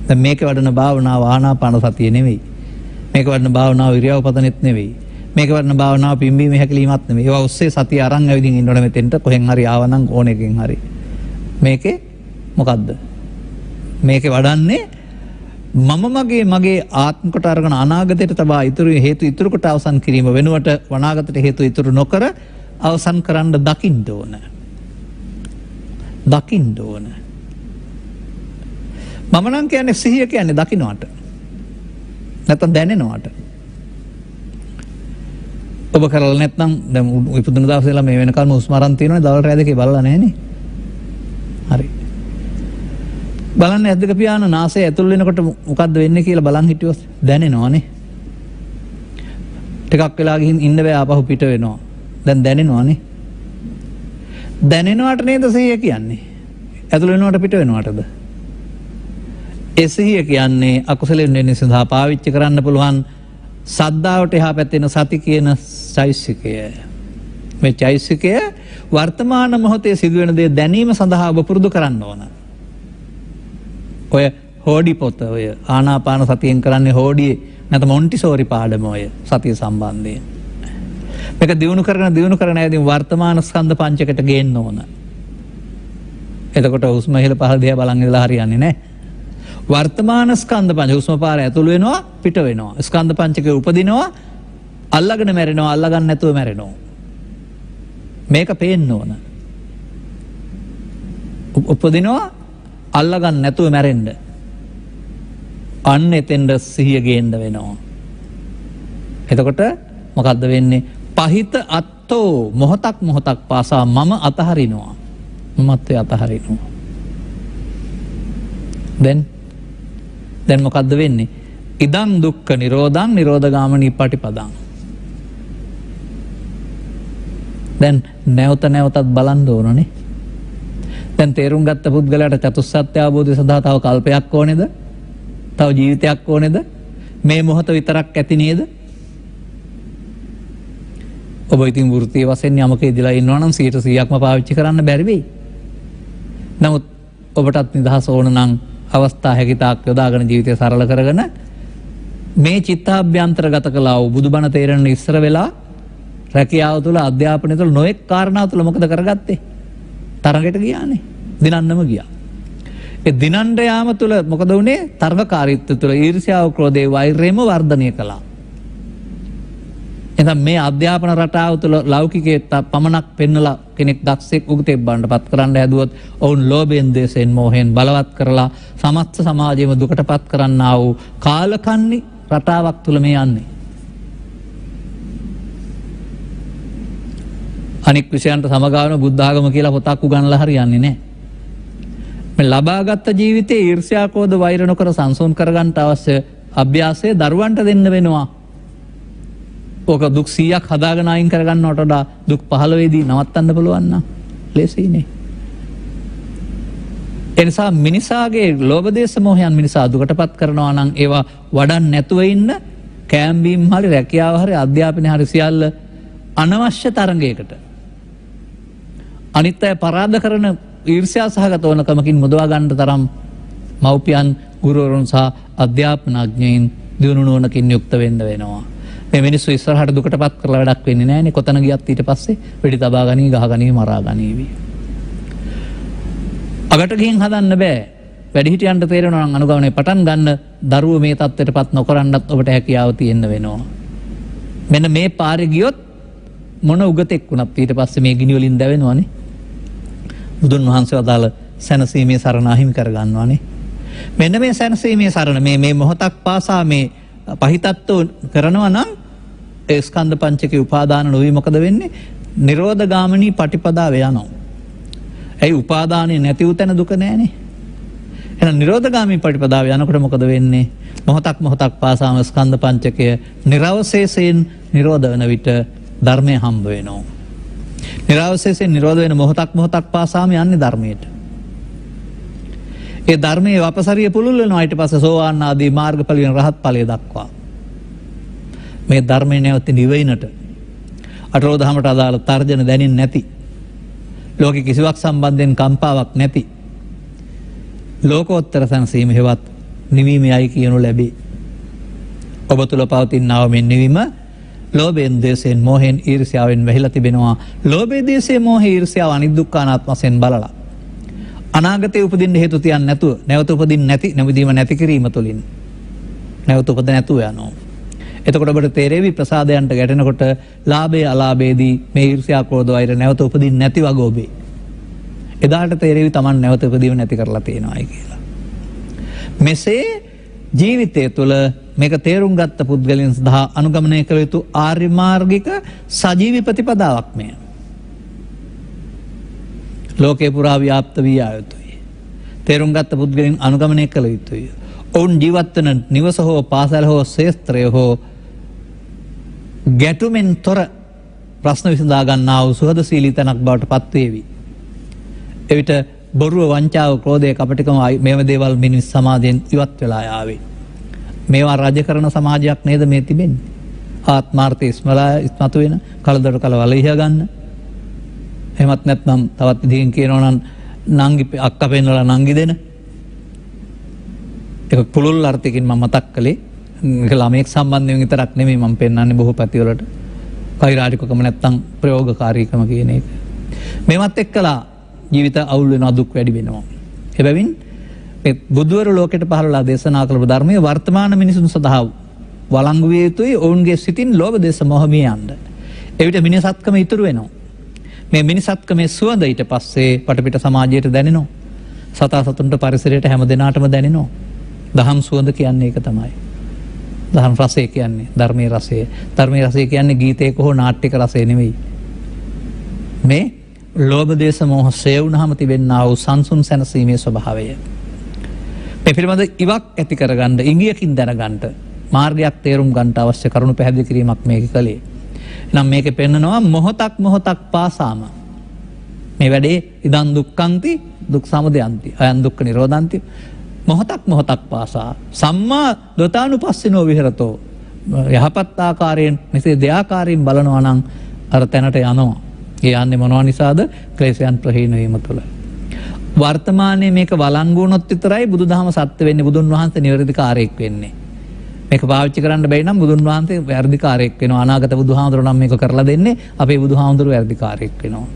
දැන් මේක වඩන භාවනාව ආනාපාන සතිය නෙවෙයි. මේක වඩන භාවනාව ඉරියව්පතනෙත් නෙවෙයි. මේක වඩන භාවනාව පිම්බීම හැකිලීමත් නෙවෙයි. ඒවා ඔස්සේ සතිය අරන් ඇවිදින් ඉන්න ඕනේ මෙතෙන්ට කොහෙන් හරි ආවනම් ඕන එකකින් හරි. මේකේ මොකද්ද? මේකේ වඩන්නේ මගේ ආත්ම කොට අරගෙන අනාගතයට තබා ඉතුරු හේතු ඉතුරු කොට අවසන් කිරීම වෙනුවට අනාගතයට හේතු ඉතුරු නොකර අවසන් කරන්න දකින්න ඕන. දකින්න ඕන. මම නම් කියන්නේ සිහිය කියන්නේ දකින්නට. නැත්නම් දැනෙනවට. ඔබ කරලා නැත්නම් දැන් ඉපදුන දවසේ ඉඳලා මේ වෙනකල්ම හුස්ම අරන් තියෙනවනේ දවල් රැ දෙකේ බලලා නැහනේ. හරි. බලන්න ඇද්දක පියාන නාසය ඇතුල් වෙනකොට මොකද්ද වෙන්නේ කියලා බලන් හිටියොත් දැනෙනවනේ. ටිකක් වෙලා ගිහින් ඉන්න බෑ ආපහු පිට වෙනවා. දැන් දැනෙනවනේ. දැනෙනවට නේද සිහිය කියන්නේ? ඇතුල් වෙනවට පිට වෙනවටද? ඒ සිහිය කියන්නේ අකුසලෙන් වෙන සඳහා පාවිච්චි කරන්න පුළුවන් සද්ධාවට එහා පැත්තේ සති කියන චෛසිකය. මේ චෛසිකය වර්තමාන මොහොතේ සිදුවෙන දේ දැනීම සඳහා ඔබ පුරුදු කරන්න ඕන. ඔය හෝඩි පොත ඔය ආනාපාන සතියෙන් කරන්නේ හෝඩියේ නැත්නම් මොන්ටිසෝරි පාඩම ඔය සතිය සම්බන්ධයෙන්. මේක දිනු කරන ඇදී වර්තමාන ස්කන්ධ පංචකයට ගේන්න ඕන. එතකොට හුස්ම ඉහළ පහළ දිහා බලන් ඉඳලා හරියන්නේ නැහැ. වර්තමාන ස්කන්ධ පංචක හුස්ම පාර ඇතුළු වෙනවා පිට වෙනවා. ස්කන්ධ පංචකේ උපදිනවා අල්ලගෙන මැරෙනවා අල්ලගන්න නැතුව මැරෙනවා. මේක පේන්න ඕන. උපදිනවා අල්ලගන්න නැතුව මැරෙන්න. අන්න එතෙන්ද සිහිය ගේන්න වෙනවා. එතකොට මොකද්ද වෙන්නේ? පහිත අත්තෝ මොහොතක් පාසා මම අතහරිනවා. මමත් අතහරිනවා. දැන් මොකද්ද වෙන්නේ? ඉදං දුක්ඛ නිරෝධං නිරෝධගාමිනී පටිපදං. දැන් නැවතත් බලන්න ඕනනේ. දැන් තේරුම් ගත්ත පුද්ගලයාට චතුස්සත්‍ය අවබෝධය සඳහා තව කල්පයක් ඕනේද? තව ජීවිතයක් ඕනේද? මේ මොහොත විතරක් ඇති නේද? ඔබ ඉතින් වෘත්තීය වශයෙන් යමක ඉදලා ඉන්නවා නම් 100%ක්ම පාවිච්චි කරන්න බැරි වෙයි. නමුත් ඔබටත් නිදහස ඕන නම් අවස්ථා හැකිතාක් යොදාගෙන ජීවිතය සරල කරගෙන මේ චිත්තාභ්‍යන්තරගත කළා වූ බුදුබණ තේරෙන ඉස්සර වෙලා රැකියාව තුළ අධ්‍යාපනය තුළ නොඑක් කාරණා තුළ මොකද කරගත්තේ? තරඟයට ගියානේ. දිනන්නම ගියා. ඒ දිනන්න යාම තුළ මොකද වුනේ? තරඟකාරීත්වය තුළ ඊර්ෂ්‍යාව, ක්‍රෝධය, වෛරයම වර්ධනය කළා. එහෙනම් මේ අධ්‍යාපන රටාව තුළ ලෞකිකයේ පමණක් පෙන්නලා කෙනෙක් දක්ෂෙක් උගතෙබ්බන්න පත් කරන්න හැදුවොත් ඔවුන් ලෝභයෙන්, ද්වේෂයෙන්, මෝහයෙන් බලවත් කරලා සමස්ත සමාජයම දුකට පත් කරන්නා වූ කාලකන්නි රටාවක් තුළ මේ යන්නේ. අනික් විෂයන්ට සමගාමීව බුද්ධ ආගම කියලා පොතක් උගන්ලා හරියන්නේ නැහැ. මේ ලබාගත් ජීවිතයේ ඊර්ෂ්‍යා, ක්‍රෝධ, වෛර නොකර සංසෝන් කරගන්න අවශ්‍ය අභ්‍යාසය දරුවන්ට දෙන්න වෙනවා. ඕක දුක් 100ක් හදාගෙන අයින් කරගන්නවට වඩා දුක් 15 දී නවත්තන්න පුළුවන් නම් ලේසියිනේ. එනිසා මිනිසාගේ ලෝභ දේශ මොහයන් මිනිසා දුකටපත් කරනවා නම් ඒවා වඩන් නැතුව ඉන්න කෑම්බීම් හරි රැකියාව හරි අධ්‍යාපනය හරි සියල්ල අනවශ්‍ය තරගයකට අනිත් අය පරාද කරන ඊර්ෂ්‍යා සහගත ඕනකමකින් මුදවා ගන්න තරම් මව්පියන් ගුරුවරුන් සහ අධ්‍යාපනඥයින් දියුණු නුවණකින් යුක්ත වෙන්න වෙනවා. මේ මිනිස්සු ඉස්සරහට දුකටපත් කරලා වැඩක් වෙන්නේ නැහැනේ. කොතන ගියත් ඊට පස්සේ වෙඩි තබා ගනී, ගහ ගනී, මරා ගනීවි. අගට ගිහින් හදන්න බෑ. වැඩිහිටියන්ට තේරෙනවා නම් අනුගමනය පටන් ගන්න දරුවෝ මේ තත්ත්වයටපත් නොකරන්නත් ඔබට හැකියාව තියෙන්න වෙනවා. මෙන්න මේ පාරේ ගියොත් මොන උගතෙක් වුණත් ඊට පස්සේ මේ ගිනි වලින් දැවෙනවනේ. බුදුන් වහන්සේ වදාළ සැනසීමේ සරණ අහිමි කර ගන්නවානේ. මෙන්න මේ සැනසීමේ සරණ මේ මොහොතක් පාසා මේ පහිතත්ව කරනවා නම් ඒ ස්කන්ධ පංචකේ උපාදාන නොවි මොකද වෙන්නේ? නිරෝධ ගාමිනී පටිපදාව යනවා. ඒ උපාදානේ නැති උතන දුක නැහැනේ. එහෙනම් නිරෝධගාමී පටිපදාව යනකොට මොකද වෙන්නේ? මොහොතක් පාසාම ස්කන්ධ පංචකය නිරවශේෂයෙන් නිරෝධ වෙන විට ධර්මය හම්බ වෙනවා. නිරවශේෂයෙන් නිරෝධ වෙන මොහොතක් පාසාම යන්නේ ධර්මයට. ඒ ධර්මයේ වපසරිය පුළුල් වෙනවා ඊට පස්සේ සෝවාන් ආදී මාර්ගඵල වෙන රහත් ඵලය දක්වා. මේ ධර්මයේ නැවත නිවෙයිනට අටලෝ දහමට අදාළ තර්ජන දැනෙන්නේ නැති. ලෝකෙ කිසිවක් සම්බන්ධයෙන් කම්පාවක් නැති. ලෝකෝත්තර සැනසීම හෙවත් නිවීමයි කියනු ලැබේ. ඔබ තුළ පවතිනාව මෙන් නිවීම ලෝභයෙන්, ද්වේෂයෙන්, මෝහයෙන්, ඊර්ෂ්‍යාවෙන් වැහිලා තිබෙනවා. ලෝභය, ද්වේෂය, මෝහය, ඊර්ෂ්‍යාව අනිදුක්ඛානාත්ම වශයෙන් බලලා. අනාගතේ උපදින්න හේතු තියන්නේ නැතුව, නැවත උපදින්න නැති, නැවදීම නැති කිරීම තුළින් නැවත උපද නැතුව යනවා. එතකොට ඔබට තේරෙවි ප්‍රසාදයන්ට ගැටෙනකොට ලාභය අලාභයේදී මේ ඊර්ෂ්‍යා, ක්‍රෝධ, වෛර නැවත උපදින්න නැති වගේ ඔබේ. එදාට තේරෙවි Taman නැවත උපදීම නැති කරලා තියෙනවායි කියලා. මෙසේ ජීවිතය තුළ මේක තේරුම් ගත්ත පුද්ගලයන් සඳහා අනුගමනය කළ යුතු ආර්ය මාර්ගික සජීවී ප්‍රතිපදාවක් මේ. ලෝකේ පුරා ව්‍යාප්ත වී ආ යුතුයි. තේරුම් ගත්ත පුද්ගලයන් අනුගමනය කළ යුතුයි. ඔවුන් ජීවත් වන නිවස හෝ පාසල හෝ ශේස්ත්‍රය හෝ ගැටුමෙන් තොර ප්‍රශ්න විසඳා ගන්නා වූ සුහදශීලී තැනක් බවට පත් වේවි. එවිට බොරුව, වංචාව, ක්‍රෝධය, කපටිකම මේව දේවල් මිනිස් සමාජයෙන් ඉවත් වෙලා ආවේ. මේවා රජ කරන සමාජයක් නේද මේ තිබෙන්නේ? ආත්මාර්ථය ඉස්මතු වෙන, කලදර කලවල ඉහ ගන්න. එහෙමත් නැත්නම් තවත් විදිහකින් කියනවා නම් නංගි අක්ක පෙන්නලා නංගි දෙන. ඒක පුළුල් අර්ථයකින් මම මතක් කළේ. ඒක ළමයෙක් සම්බන්ධයෙන් විතරක් නෙමෙයි මම පෙන්නන්නේ බොහෝ පැතිවලට. කෛරාටිකකම නැත්නම් ප්‍රයෝගකාරීකම කියන එක. මේවත් එක්කලා ජීවිත අවුල් වෙනවා, දුක් වැඩි වෙනවා. එබැවින් මේ බුදුවරු ලෝකෙට පහළලා දේශනා කළ ධර්මයේ වර්තමාන මිනිසුන් සඳහා වළංගු විය යුතුයි. ඔවුන්ගේ සිතින් ලෝභ දේශ මොහ මිය යන්න. එවිට මිනිසත්කම ඉතුරු වෙනවා. මේ මිනිසත්කමේ සුවඳ ඊට පස්සේ පටපිට සමාජයට දැනෙනවා. සතා සතුන්ට, පරිසරයට, හැම දෙනාටම දැනෙනවා. දහම් සුවඳ කියන්නේ ඒක තමයි. දහම් රසය කියන්නේ ධර්මයේ රසය. ධර්මයේ රසය කියන්නේ ගීතයක හෝ නාට්‍යක රසය නෙවෙයි. මේ ලෝභ දේශ මොහ සේ වුණාම තිබෙනා වූ සංසුන් සැනසීමේ ස්වභාවය. මේ පිළිබඳ ඉවක් ඇති කරගන්න, ඉංගියකින් දැනගන්න, මාර්ගයක් තේරුම් ගන්නට අවශ්‍ය කරුණු පැහැදිලි කිරීමක් මේක කළේ. නම් මේකේ පෙන්නනවා මොහොතක් පාසාම මේ වැඩේ ඉදන් දුක්ඛන්ති දුක් සමුදයන්ති අයන් දුක්ඛ නිරෝධන්ති. මොහොතක් පාසා සම්මා දතානුපස්සිනෝ විහෙරතෝ, යහපත් ආකාරයෙන් මෙසේ දෙආකාරයෙන් බලනවා නම් අර තැනට යනවා. ඒ යන්නේ මොනවා නිසාද? ක්ලේශයන් ප්‍රහීන වීම තුළ. වර්තමානයේ මේක වළංගු වුණොත් විතරයි බුදුදහම සත්‍ය වෙන්නේ, බුදුන් වහන්සේ නිවැරදිකාරයෙක් වෙන්නේ. මේක පාවිච්චි කරන්න බැයි නම් බුදුන් වහන්සේ වැරදිකාරයෙක් වෙනවා. අනාගත බුදුහාමුදුරුවෝ නම් මේක කරලා දෙන්නේ, අපේ බුදුහාමුදුරුවෝ වැරදිකාරයෙක් වෙනවා.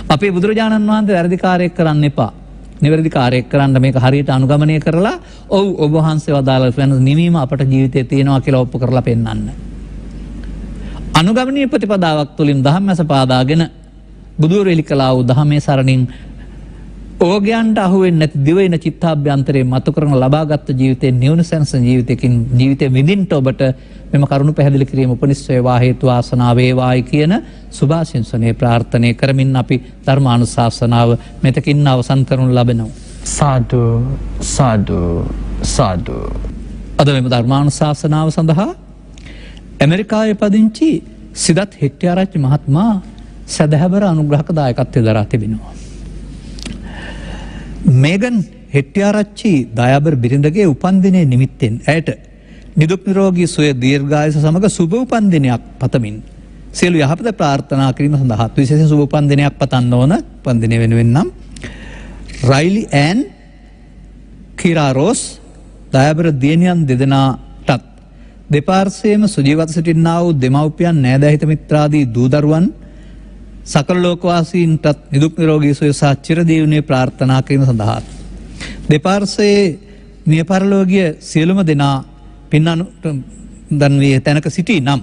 අපේ බුදුරජාණන් වහන්සේ වැරදිකාරයෙක් කරන්න එපා. නිවැරදිකාරයෙක් කරන්න මේක හරියට අනුගමනය කරලා ඔබ වහන්සේ වදාළ වෙන නිවීම අපට ජීවිතේ තියෙනවා කියලා ඔප්පු කරලා පෙන්නන්න. අනුගමනීය ප්‍රතිපදාවක් තුළින් ධම්මස පාදාගෙන බුදුවරු එලි කළා වූ ධම්මේ සරණින් ඕගයන්ට අහුවෙන්නේ නැති දිවයින චිත්තාභ්‍යන්තරේ මතු කරන ලබාගත් ජීවිතේ නිවන සැනසෙන ජීවිතයකින් ජීවිතේ විඳින්න ඔබට මෙම කරුණු පැහැදිලි කිරීම උපනිශ්‍රේ වා හේතු වාසනා වේවායි කියන සුභාශිංසනයේ ප්‍රාර්ථනා කරමින් අපි ධර්මානුශාසනාව මෙතකින් අවසන් කරනු ලබනවා. සාදු සාදු සාදු. අද මෙම ධර්මානුශාසනාව සඳහා ඇමරිකාවේ පදිංචි සිදත් හෙට්ටිආරච්චි මහත්මයා සදහැවර අනුග්‍රහක දායකත්වය දරා තිබෙනවා. මේගන් හෙට්ටිආරච්චි දයාබර බිරිඳගේ උපන්දිනය නිමිත්තෙන් ඇයට නිදුක් නිරෝගී සුවය දීර්ඝායුෂ සමග සුබ උපන්දිනයක් පතමින් සියලු යහපත ප්‍රාර්ථනා කිරීම සඳහා විශේෂ සුබ උපන්දිනයක් පතන්න ඕන. උපන්දිනය වෙනුවෙන් නම් රයිලි ඇන් කිරා රෝස් දයාබර දියණියන් දෙදෙනාටත් දෙපාර්ශ්වයේම සුජීවත්ව සිටින්නා වූ දෙමව්පියන් නෑදෑහිත මිත්‍රාදී දූ දරුවන් සකල ලෝකවාසීන්ටත් නිදුක් නිරෝගී සුවය සහ චිරජීවනයේ ප්‍රාර්ථනා කිරීම සඳහා දෙපාර්ශ්වයේ මිය පරලෝකීය සියලුම දෙනා පින් අනුමෝදන් වී තැනක සිටී නම්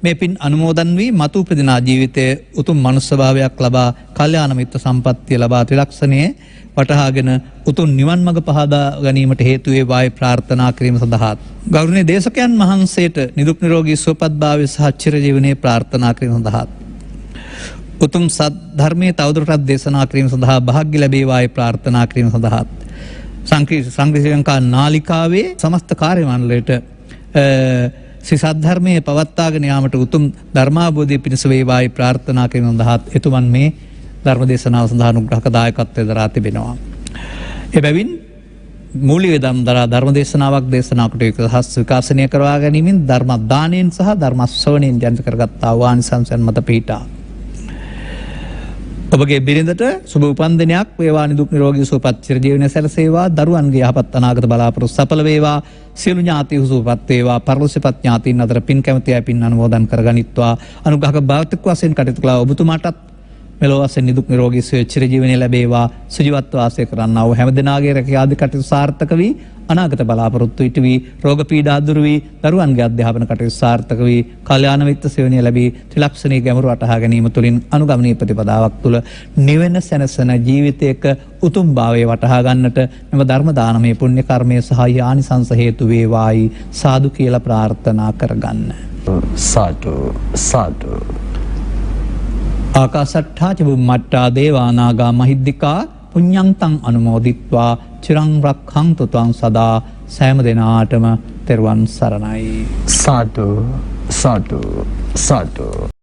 මේ පින් අනුමෝදන් වී මතු උපදිනා ජීවිතයේ උතුම් මනුෂ්‍ය භාවයක් ලබා කල්යාණ මිත්‍ර සම්පත්තිය ලබා ත්‍රිලක්ෂණයේ වටහාගෙන උතුම් නිවන් මඟ පහදා ගැනීමට හේතු වේවායි ප්‍රාර්ථනා කිරීම සඳහා ගෞරවනීය දේශකයන් වහන්සේට නිදුක් නිරෝගී සුවපත් භාවය සහ චිරජීවනයේ ප්‍රාර්ථනා කිරීම සඳහා උතුම් සත් ධර්මයේ තවදුරටත් දේශනා කිරීම සඳහා වාසනාව ලැබේවායි ප්‍රාර්ථනා කිරීම සඳහා සංඝ ලංකා නාලිකාවේ සමස්ත කාර්ය මණ්ඩලයට සිසත් ධර්මයේ පවත්වාගෙන යාමට උතුම් ධර්මාභෝධය පිණිස වේවායි ප්‍රාර්ථනා කිරීම සඳහා එතුමන් මේ ධර්ම දේශනාව සඳහා අනුග්‍රහක දායකත්වයෙන් දරා තිබෙනවා. එබැවින් මූලික ධර්ම දේශනාවක් දේශනා කොට විකාශනය කරවා ගැනීමෙන් ධර්ම දානයෙන් සහ ධර්ම ශ්‍රවණයෙන් ජනිත කරගත් ආනිසංසයන් මත පිහිටා ඔබගේ බිරිඳට සුබ උපන්දිනයක් වේවා. නිදුක් නිරෝගී සුවපත් චිරජීවනයේ සැලසේවා. දරුවන්ගේ යහපත් අනාගත බලාපොරොත්තු සඵල වේවා. සියලු ඥාතීහු සුවපත් වේවා. පරලොස්පත් ඥාතීන් අතර පින් කැමැති අය පින් අනුමෝදන් කරගනිත්වා. අනුග්‍රහක භාවිතක වශයෙන් කටයුතු කළා ඔබතුමාටත් මෙලොව වශයෙන් නිදුක් නිරෝගී සුවය චිරජීවනයේ ලැබේවා. සුජීවත්ව වාසය කරන්නා වූ හැම දෙනාගේ රැකියාදී කටයුතු සාර්ථක වී අනාගත බලාපොරොත්තු ඉටු වී රෝග පීඩා දුරු වී දරුවන්ගේ අධ්‍යාපන කටයුතු සාර්ථක වී කල්යාණ මිත්‍ර සේවනය ලැබී ත්‍රිලක්ෂණී ගැඹුරු වටහා ගැනීම තුළින් අනුගමනීය ප්‍රතිපදාවක් තුළ නිවෙන සැනසෙන ජීවිතයක උතුම් භාවය වටහා ගන්නට මෙම ධර්ම දානමය පුණ්‍ය කර්මය සහ ආනිසංස හේතු වේවායි සාදු කියලා ප්‍රාර්ථනා කරගන්න. සාදු සාදු. ආකාශට්ඨා ච බුම්මට්ඨා දේවානාගා මහිද්దికා පුඤ්ඤන්තං අනුමෝදිත්වා චිරං රක්ඛන්තු ත්වං සදා. සෑම දිනාටම තෙරුවන් සරණයි. සාදු සාදු සාදු.